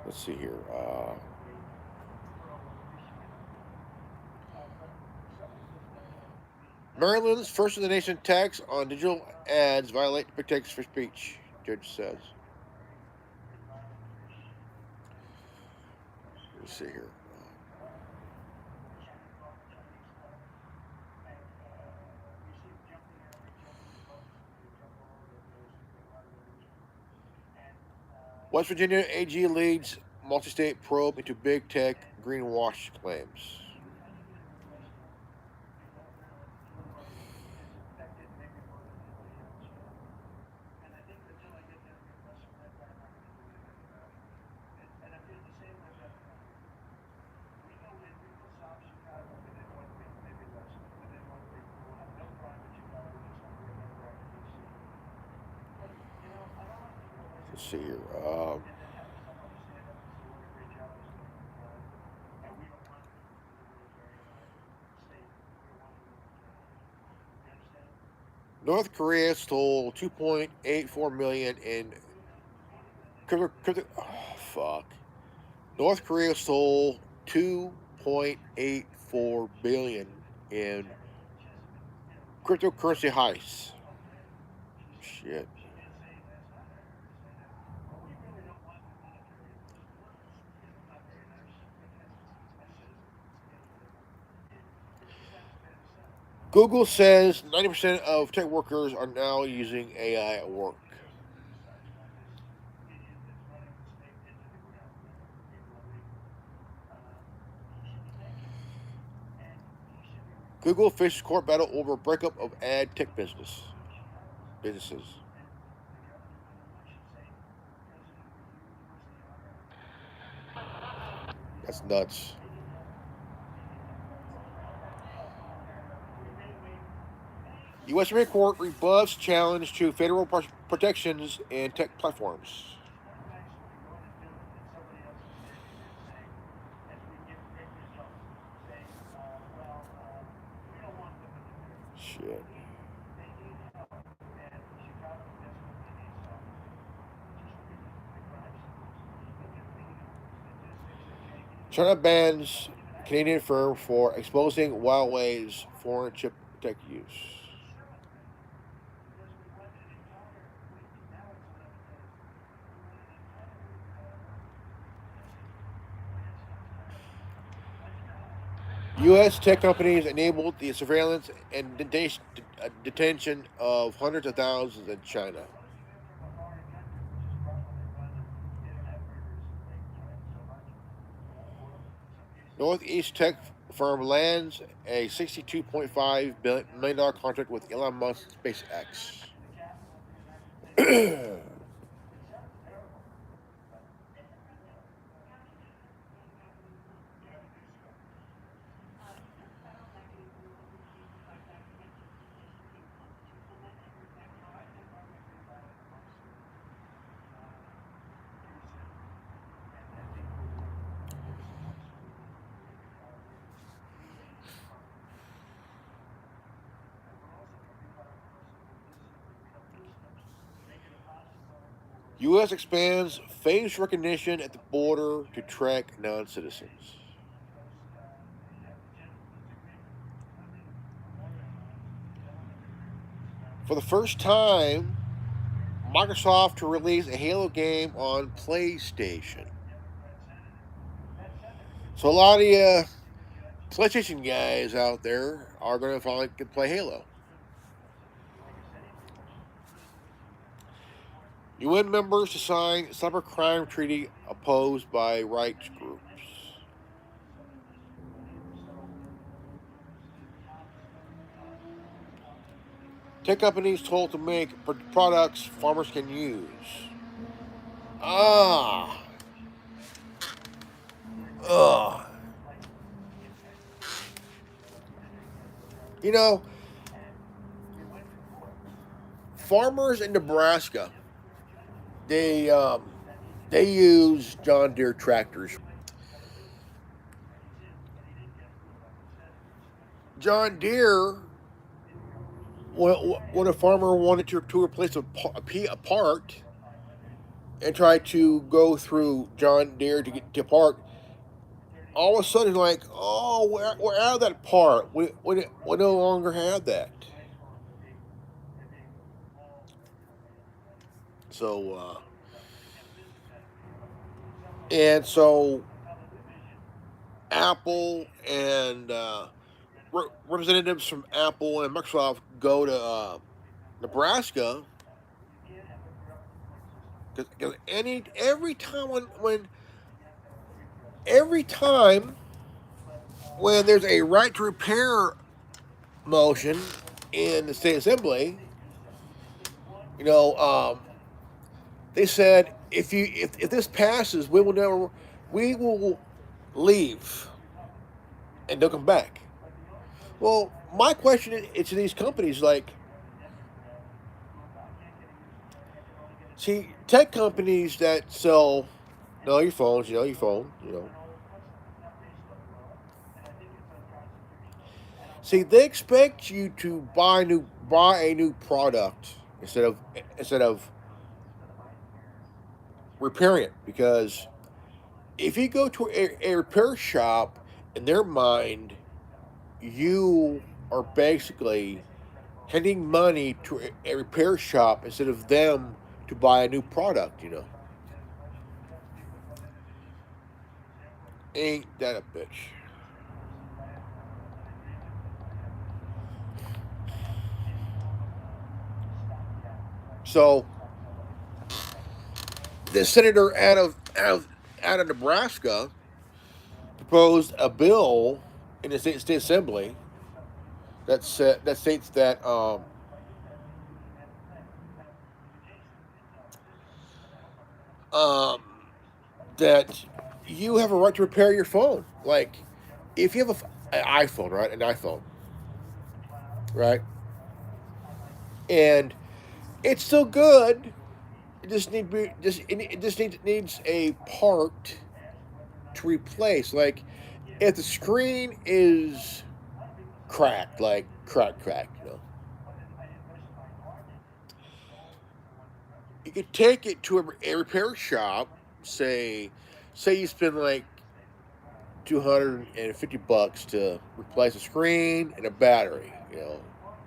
Let's see here. Maryland's first in the nation tax on digital ads violate protects free speech, judge says. Let's see here. West Virginia AG leads multi-state probe into big tech greenwash claims. Let's see here. North Korea stole 2.84 million in fuck. North Korea stole 2.84 billion in cryptocurrency heists. Shit. Google says 90% of tech workers are now using AI at work. Google faces court battle over breakup of ad tech businesses. That's nuts. U.S. Supreme Court rebuffs challenge to federal protections in tech platforms. Shit. China bans Canadian firm for exposing Huawei's foreign chip tech use. U.S. tech companies enabled the surveillance and detention of hundreds of thousands in China. Northeast tech firm lands a $62.5 million contract with Elon Musk SpaceX. U.S. expands face recognition at the border to track non-citizens. For the first time, Microsoft to release a Halo game on PlayStation. So a lot of you PlayStation guys out there are going to finally get play Halo. UN members to sign cybercrime treaty opposed by rights groups. Tech companies told to make products farmers can use. Ah. Ugh. You know, farmers in Nebraska, they use John Deere tractors. John Deere, when a farmer wanted to replace a part and tried to go through John Deere to get to part, all of a sudden, like, oh, we're out of that part. We no longer have that. So, and so Apple and representatives from Apple and Microsoft go to Nebraska because every time when there's a right to repair motion in the state assembly, you know, they said if this passes, we will leave and they'll come back. Well, my question is to these companies, like, see, tech companies that sell, your phones, your phone, See, they expect you to buy new buy a new product instead of repairing it, because if you go to a repair shop, in their mind, you are basically handing money to a repair shop instead of them to buy a new product. Ain't that a bitch? So the senator out of Nebraska proposed a bill in the state assembly that states that um, that you have a right to repair your phone. Like, if you have an iPhone, right, an iPhone, right, and it's still good. It just needs a part to replace. Like, if the screen is cracked, like cracked, you could take it to a repair shop. Say you spend like $250 to replace a screen and a battery.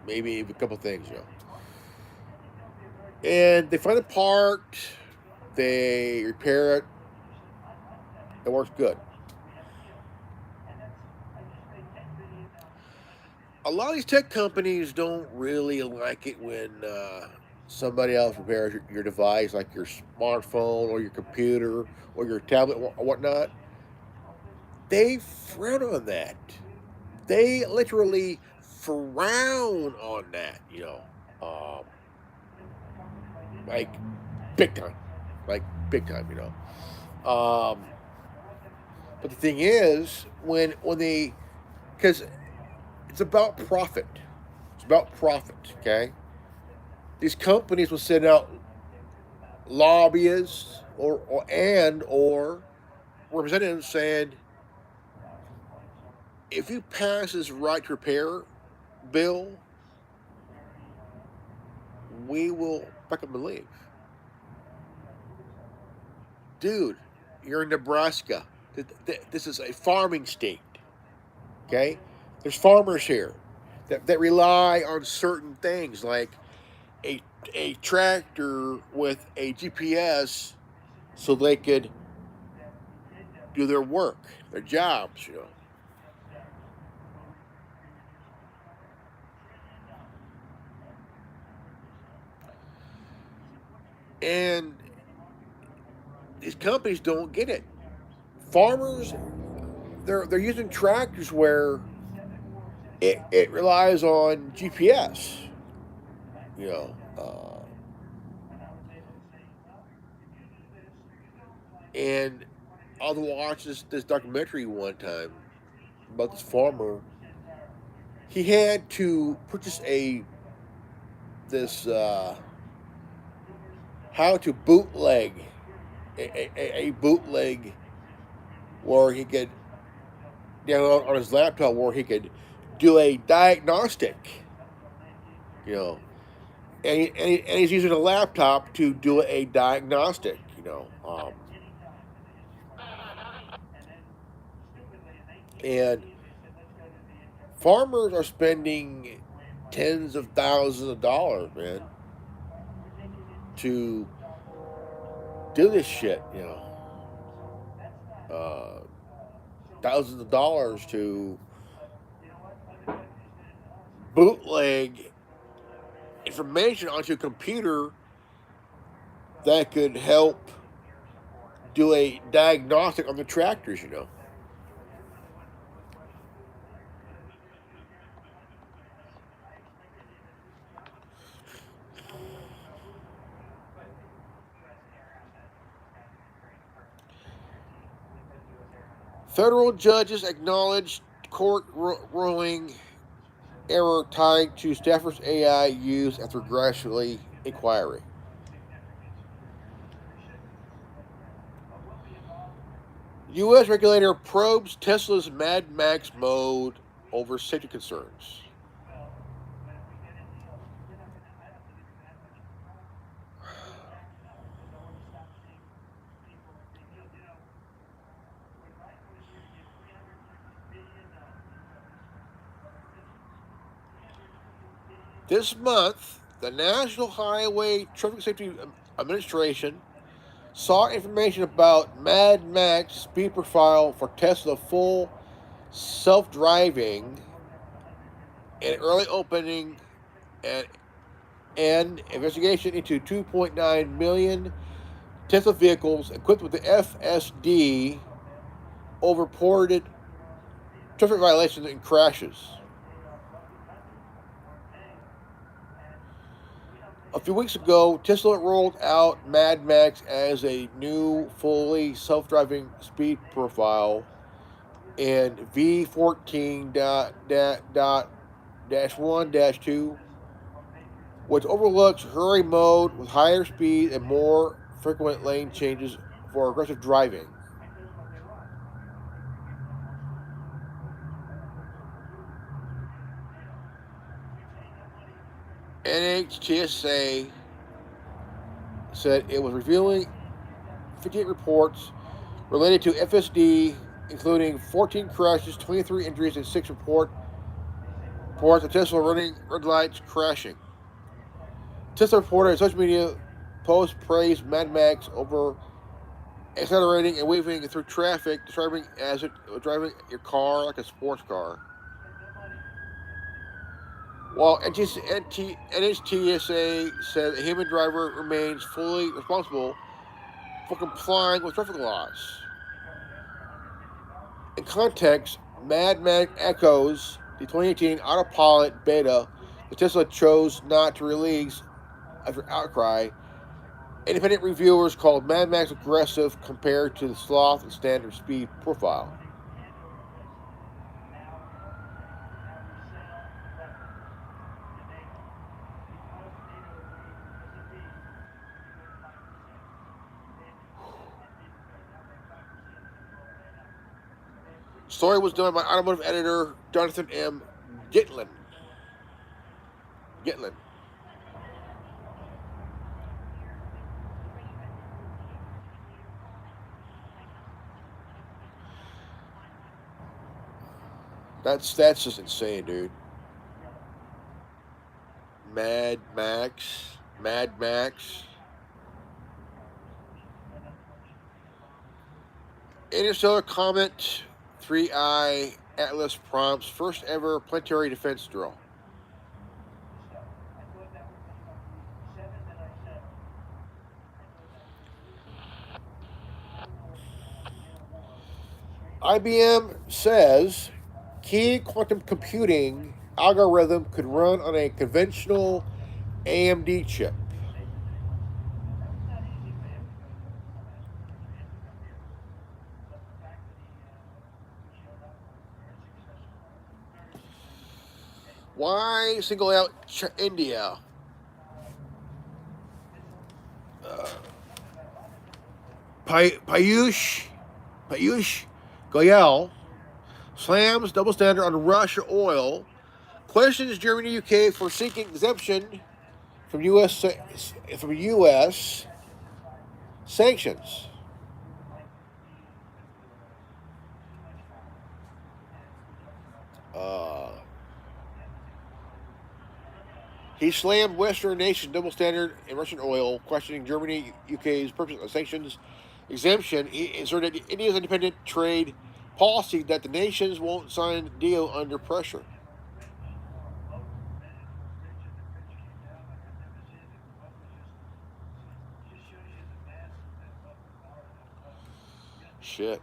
Maybe a couple things. And they find a part, they repair it, it works good. A lot of these tech companies don't really like it when somebody else repairs your device, like your smartphone or your computer or your tablet or whatnot. They frown on that. They literally frown on that, like big time, like big time, But the thing is, when they, because it's about profit. It's about profit. Okay. These companies will send out lobbyists or representatives saying, if you pass this right to repair bill, we will pack up and leave. Dude, you're in Nebraska. This is a farming state. Okay? There's farmers here that rely on certain things like a, a tractor with a GPS so they could do their work, their jobs. And these companies don't get it. Farmers, they're using tractors where it relies on GPS. You know, and I was watching this documentary one time about this farmer. He had to purchase this how to bootleg a bootleg where he could download on his laptop where he could do a diagnostic, you know, and he's using a laptop to do a diagnostic, and farmers are spending tens of thousands of dollars, man, to do this shit, thousands of dollars to bootleg information onto a computer that could help do a diagnostic on the tractors. Federal judges acknowledged court ruling error tied to Stafford's AI use after gradually inquiry. U.S. regulator probes Tesla's Mad Max mode over safety concerns. This month, the National Highway Traffic Safety Administration saw information about Mad Max speed profile for Tesla full self-driving and early opening and, and investigation into 2.9 million Tesla vehicles equipped with the FSD over reported traffic violations and crashes. A few weeks ago, Tesla rolled out Mad Max as a new fully self-driving speed profile in V14.1-2, which overlooks hurry mode with higher speed and more frequent lane changes for aggressive driving. NHTSA said it was reviewing 58 reports related to FSD, including 14 crashes, 23 injuries, and 6 reports of Tesla running red lights crashing. Tesla reported a social media post praised Mad Max over accelerating and weaving through traffic, describing as it driving your car like a sports car. While NHTSA said the human driver remains fully responsible for complying with traffic laws. In context, Mad Max echoes the 2018 Autopilot beta that Tesla chose not to release after outcry. Independent reviewers called Mad Max aggressive compared to the sloth and standard speed profile. Story was done by automotive editor Jonathan M. Gitlin. That's just insane, dude. Mad Max. Interstellar Comet 3I Atlas prompts first ever planetary defense drill. IBM says key quantum computing algorithm could run on a conventional AMD chip. Why single out India? Payush Goyal slams double standard on Russia oil, questions Germany UK for seeking exemption from U.S. sanctions. He slammed Western nations double standard in Russian oil, questioning Germany UK's purpose of sanctions exemption. He asserted India's independent trade policy that the nations won't sign the deal under pressure. Shit.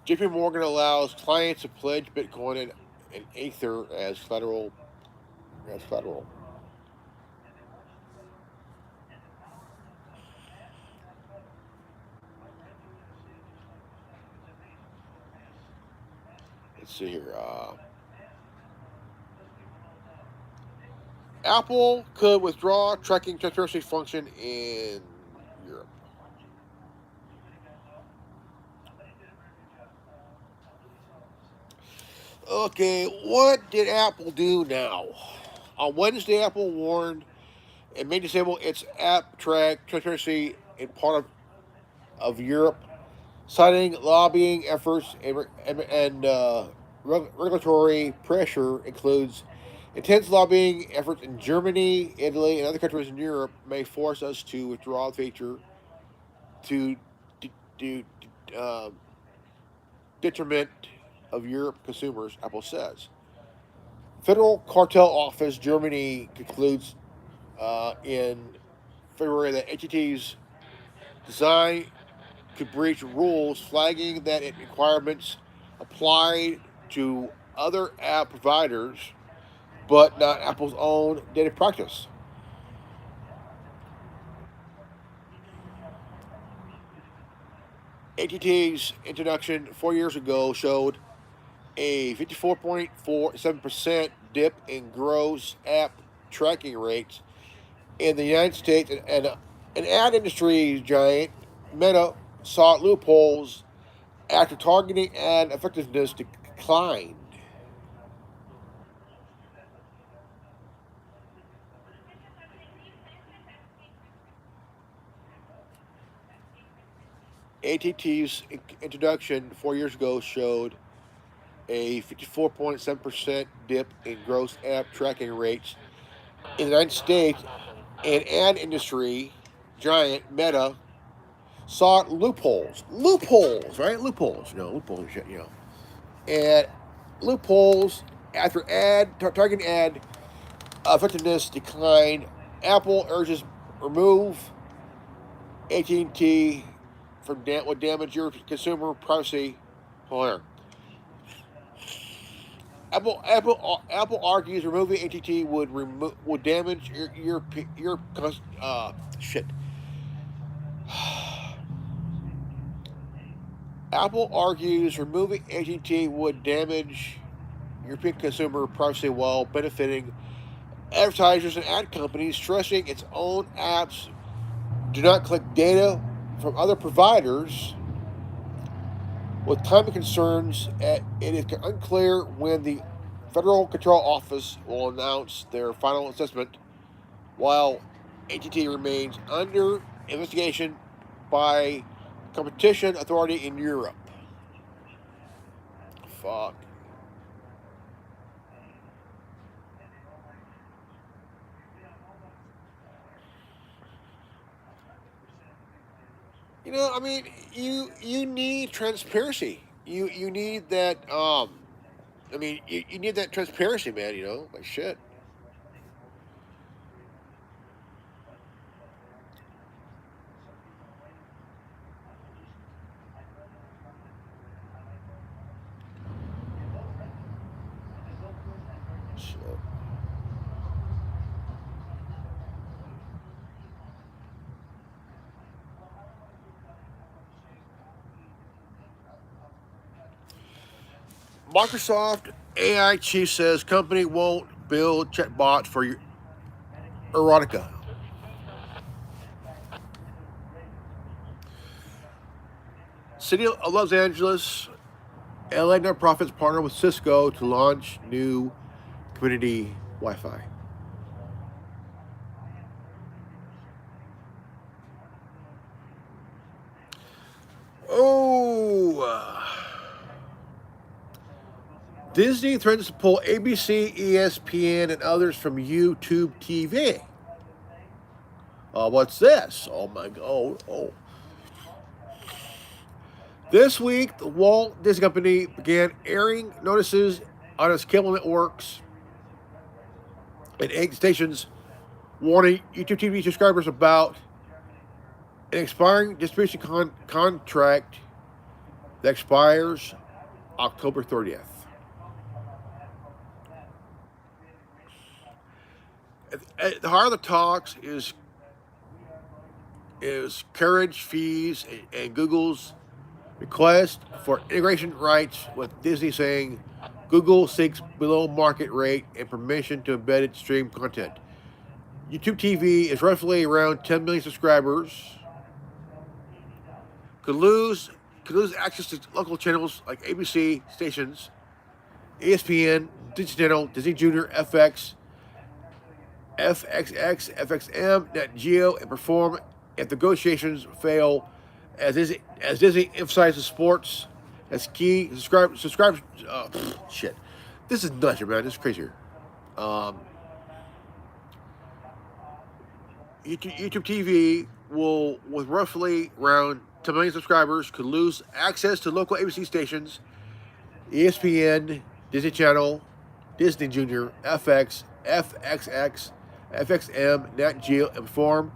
JP Morgan allows clients to pledge Bitcoin and Ether as collateral. Let's see here. Apple could withdraw tracking transparency function in Europe. Okay, what did Apple do now? On Wednesday, Apple warned it may disable its app track transparency in part of Europe, citing lobbying efforts and regulatory pressure includes intense lobbying efforts in Germany, Italy, and other countries in Europe may force us to withdraw the feature to do detriment of Europe consumers, Apple says. Federal Cartel Office Germany concludes in February that ATT's design could breach rules, flagging that it requirements apply to other app providers, but not Apple's own data practice. ATT's introduction 4 years ago showed a 54.47% dip in gross app tracking rates in the United States, and an ad industry giant, Meta, saw loopholes after targeting ad effectiveness declined. ATT's introduction 4 years ago showed a 54.7% dip in gross app tracking rates in the United States, and ad industry giant Meta sought loopholes, right? Loopholes, and loopholes after targeting ad effectiveness declined. Apple urges remove AT&T from would damage your consumer privacy. Hold on. Apple argues removing ATT would damage your shit. Apple argues removing ATT would damage European consumer privacy while benefiting advertisers and ad companies, stressing its own apps do not collect data from other providers. With timing concerns, it is unclear when the Federal Control Office will announce their final assessment, while ATT remains under investigation by competition authority in Europe. Fuck. I mean, you need transparency. You need that. I mean, you need that transparency, man. Like shit. So. Microsoft AI chief says company won't build chatbots for erotica. City of Los Angeles, LA nonprofits partner with Cisco to launch new community Wi-Fi. Oh, Disney threatens to pull ABC, ESPN, and others from YouTube TV. What's this? Oh my God! Oh. This week, the Walt Disney Company began airing notices on its cable networks and 8 stations, warning YouTube TV subscribers about an expiring distribution contract that expires October 30th. At the heart of the talks is carriage fees and Google's request for integration rights, with Disney saying Google seeks below market rate and permission to embed its stream content. YouTube TV is roughly around 10 million subscribers. Could lose access to local channels like ABC stations, ESPN, Disney Channel, Disney Junior, FX, FXX, FXM, Net Geo, and perform if negotiations fail, as Disney emphasizes sports That's key. Subscribe. Shit. This is nuts, man. This is crazy here. Um, YouTube TV will, with roughly around 10 million subscribers, could lose access to local ABC stations, ESPN, Disney Channel, Disney Junior, FX, FXX, FXM, Nat Geo, and Perform.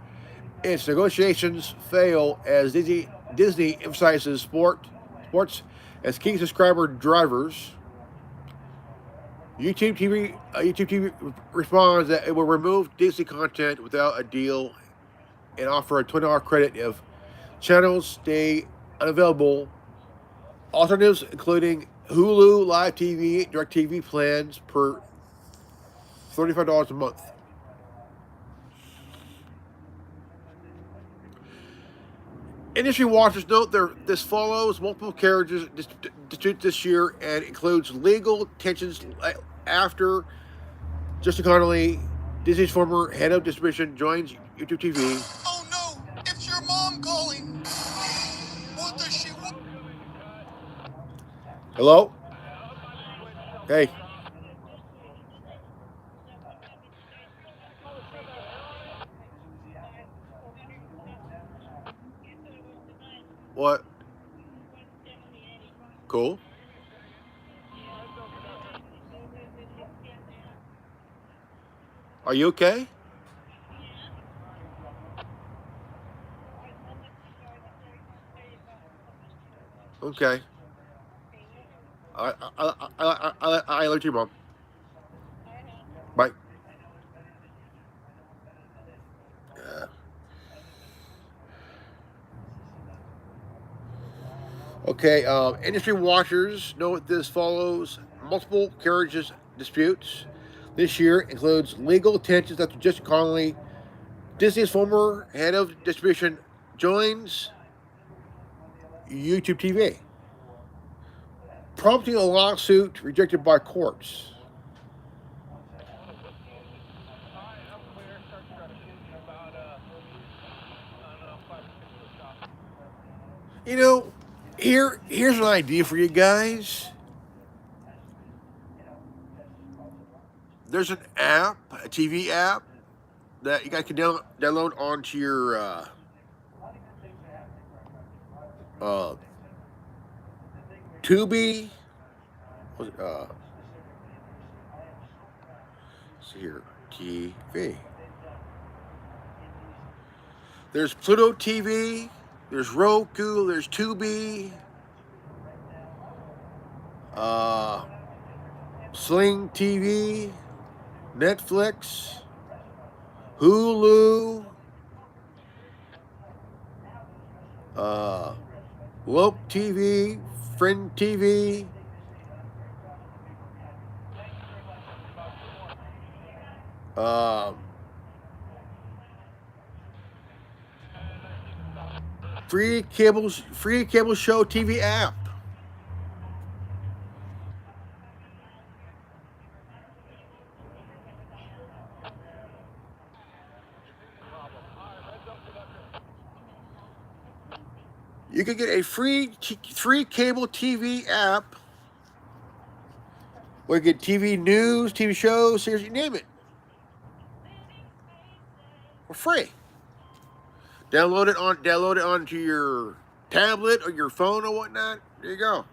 Its negotiations fail as Disney emphasizes sports as key subscriber drivers. YouTube TV responds that it will remove Disney content without a deal and offer a $20 credit if channels stay unavailable. Alternatives including Hulu, Live TV, DirecTV plans per $35 a month. Industry watchers note this follows multiple carriages disputes this year and includes legal tensions after Justin Connolly, Disney's former head of distribution, joins YouTube TV. Oh no, it's your mom calling. What does she want? Hello? Hey. What? Cool. Are you okay? Okay. I love you, Mom. Bye. Yeah. Okay, industry watchers note this follows multiple carriages disputes. This year includes legal tensions after Justin Connolly, Disney's former head of distribution, joins YouTube TV, prompting a lawsuit rejected by courts. You know, here's an idea for you guys. There's an app, a TV app, that you guys can download onto your Tubi. Let's see here, TV. There's Pluto TV. There's Roku. There's Tubi. Sling TV. Netflix. Hulu. Lope TV. Friend TV. Free cable show TV app. You can get a free cable TV app where you get TV news, TV shows, series, you name it, for free. Download it onto your tablet or your phone or whatnot. There you go.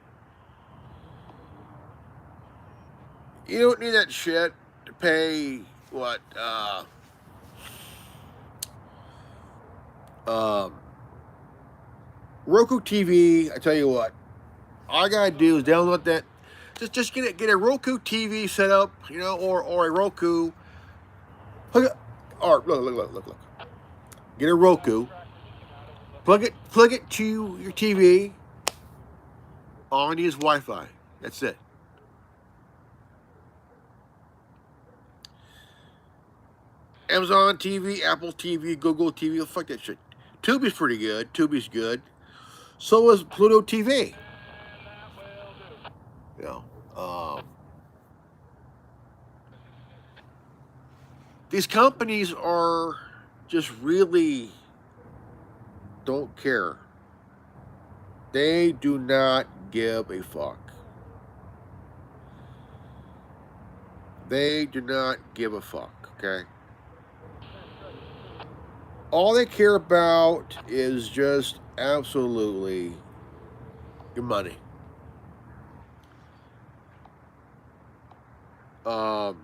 You don't need that shit to pay what Roku TV. I tell you what, all I gotta do is download that. Just get a Roku TV set up, you know, or a Roku. Look. Get a Roku. Plug it to your TV. All I need is Wi-Fi. That's it. Amazon TV, Apple TV, Google TV. Fuck that shit. Tubi's pretty good. Tubi's good. So is Pluto TV. You know, these companies are just really don't care. They do not give a fuck. They do not give a fuck, okay? All they care about is just absolutely your money. Um,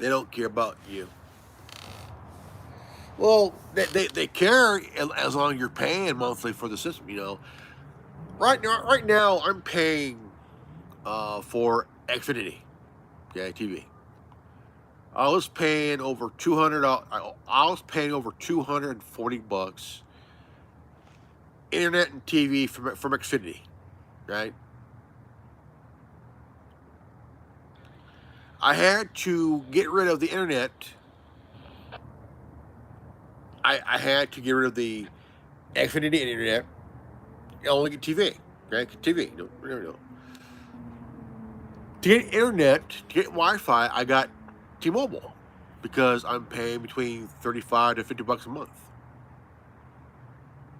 they don't care about you. Well, they care as long as you're paying monthly for the system. You know, right now I'm paying for Xfinity, okay, TV. I was paying over $200. I was paying over $240 internet and TV from Xfinity, right? I had to get rid of the internet. I had to get rid of the Xfinity internet. I only get TV, okay? TV, no. To get internet, to get Wi-Fi, I got T-Mobile because I'm paying between 35 to $50 a month.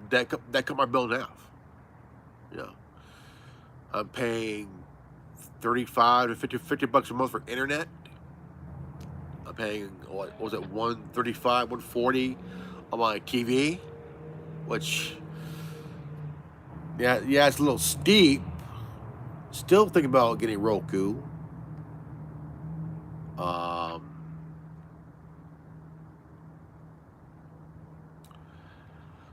That cut my bill in half. You know, I'm paying 35 to $50 a month for internet. I'm paying what was it, 135, 140 on my TV, which yeah, it's a little steep. Still thinking about getting Roku. Um,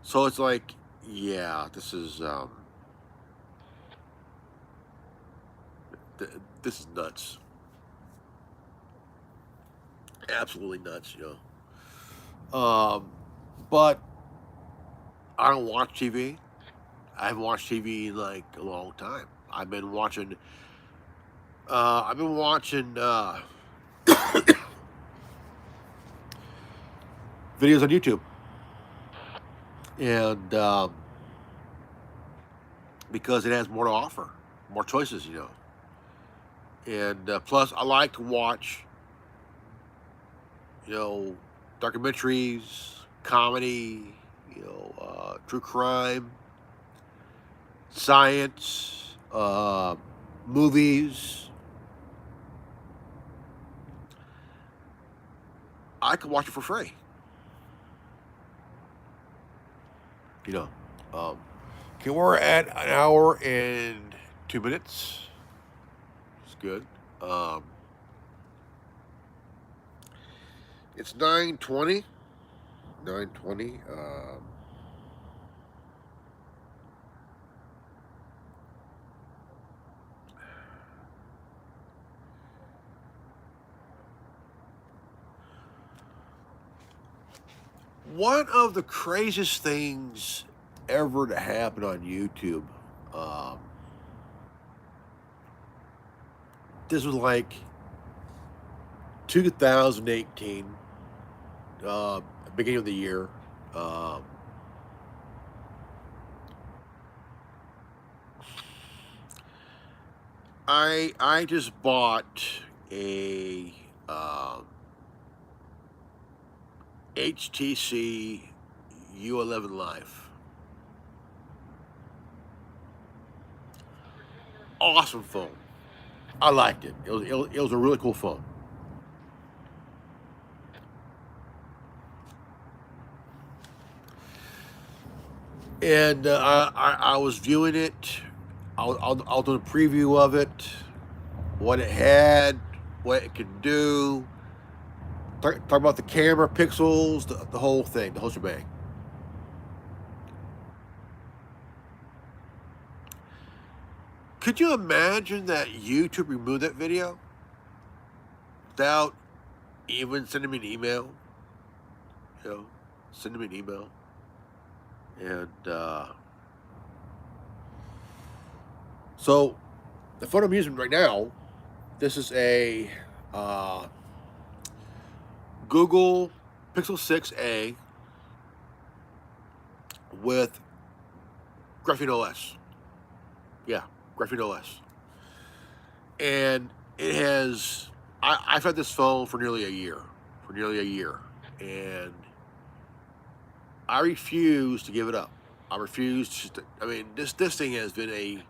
so it's like, yeah, this is this is nuts. Absolutely nuts, you know. But I don't watch TV. I haven't watched TV in like a long time. I've been watching. I've been watching videos on YouTube, and because it has more to offer, more choices, you know. And plus, I like to watch, you know, documentaries, comedy, you know, true crime, science, movies. I could watch it for free. You know. Okay, we're at an hour and 2 minutes. It's good. It's 9:20. 9:20. One of the craziest things ever to happen on YouTube. Um, this was like 2018, beginning of the year. Um, I just bought a HTC U11 Live. Awesome phone. I liked it. It was a really cool phone. And I was viewing it. I'll do a preview of it, what it had, what it could do. Talk about the camera, pixels, the whole thing, the whole shebang. Could you imagine that YouTube removed that video without even sending me an email? You know, sending me an email. And so the phone I'm using right now, this is a Google Pixel 6a with Graphene OS. Yeah, Graphene OS. And it has, I've had this phone for nearly a year. And I refuse to give it up. I refuse to. I mean, this thing has been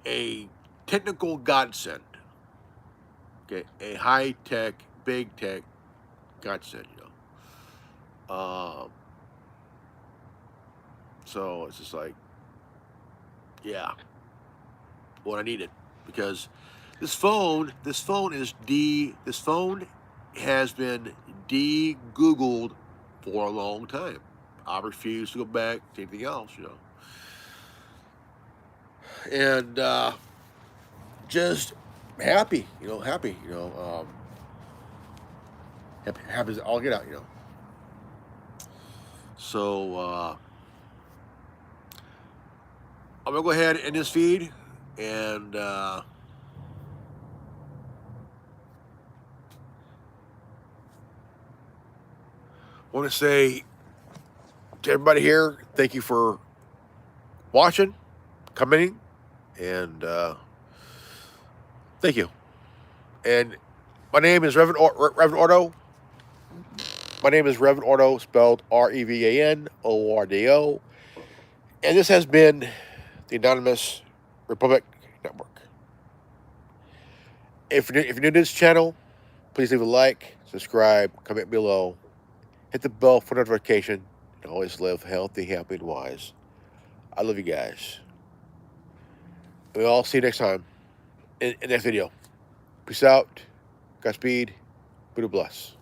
a technical godsend. Okay, a high tech, big tech godsend. So it's just like, yeah, what I needed, because this phone has been de-Googled for a long time. I refuse to go back to anything else, and just happy, happy as all get out, So I'm gonna go ahead and end this feed, and want to say to everybody here, thank you for watching, commenting, and thank you. And my name is Reverend Ordo. My name is Reverend Ordo, spelled REVANORDO. And this has been the Anonymous Republic Network. If you're new to this channel, please leave a like, subscribe, comment below, hit the bell for notification, and always live healthy, happy, and wise. I love you guys. We'll all see you next time in the next video. Peace out. Godspeed. Buddha bless.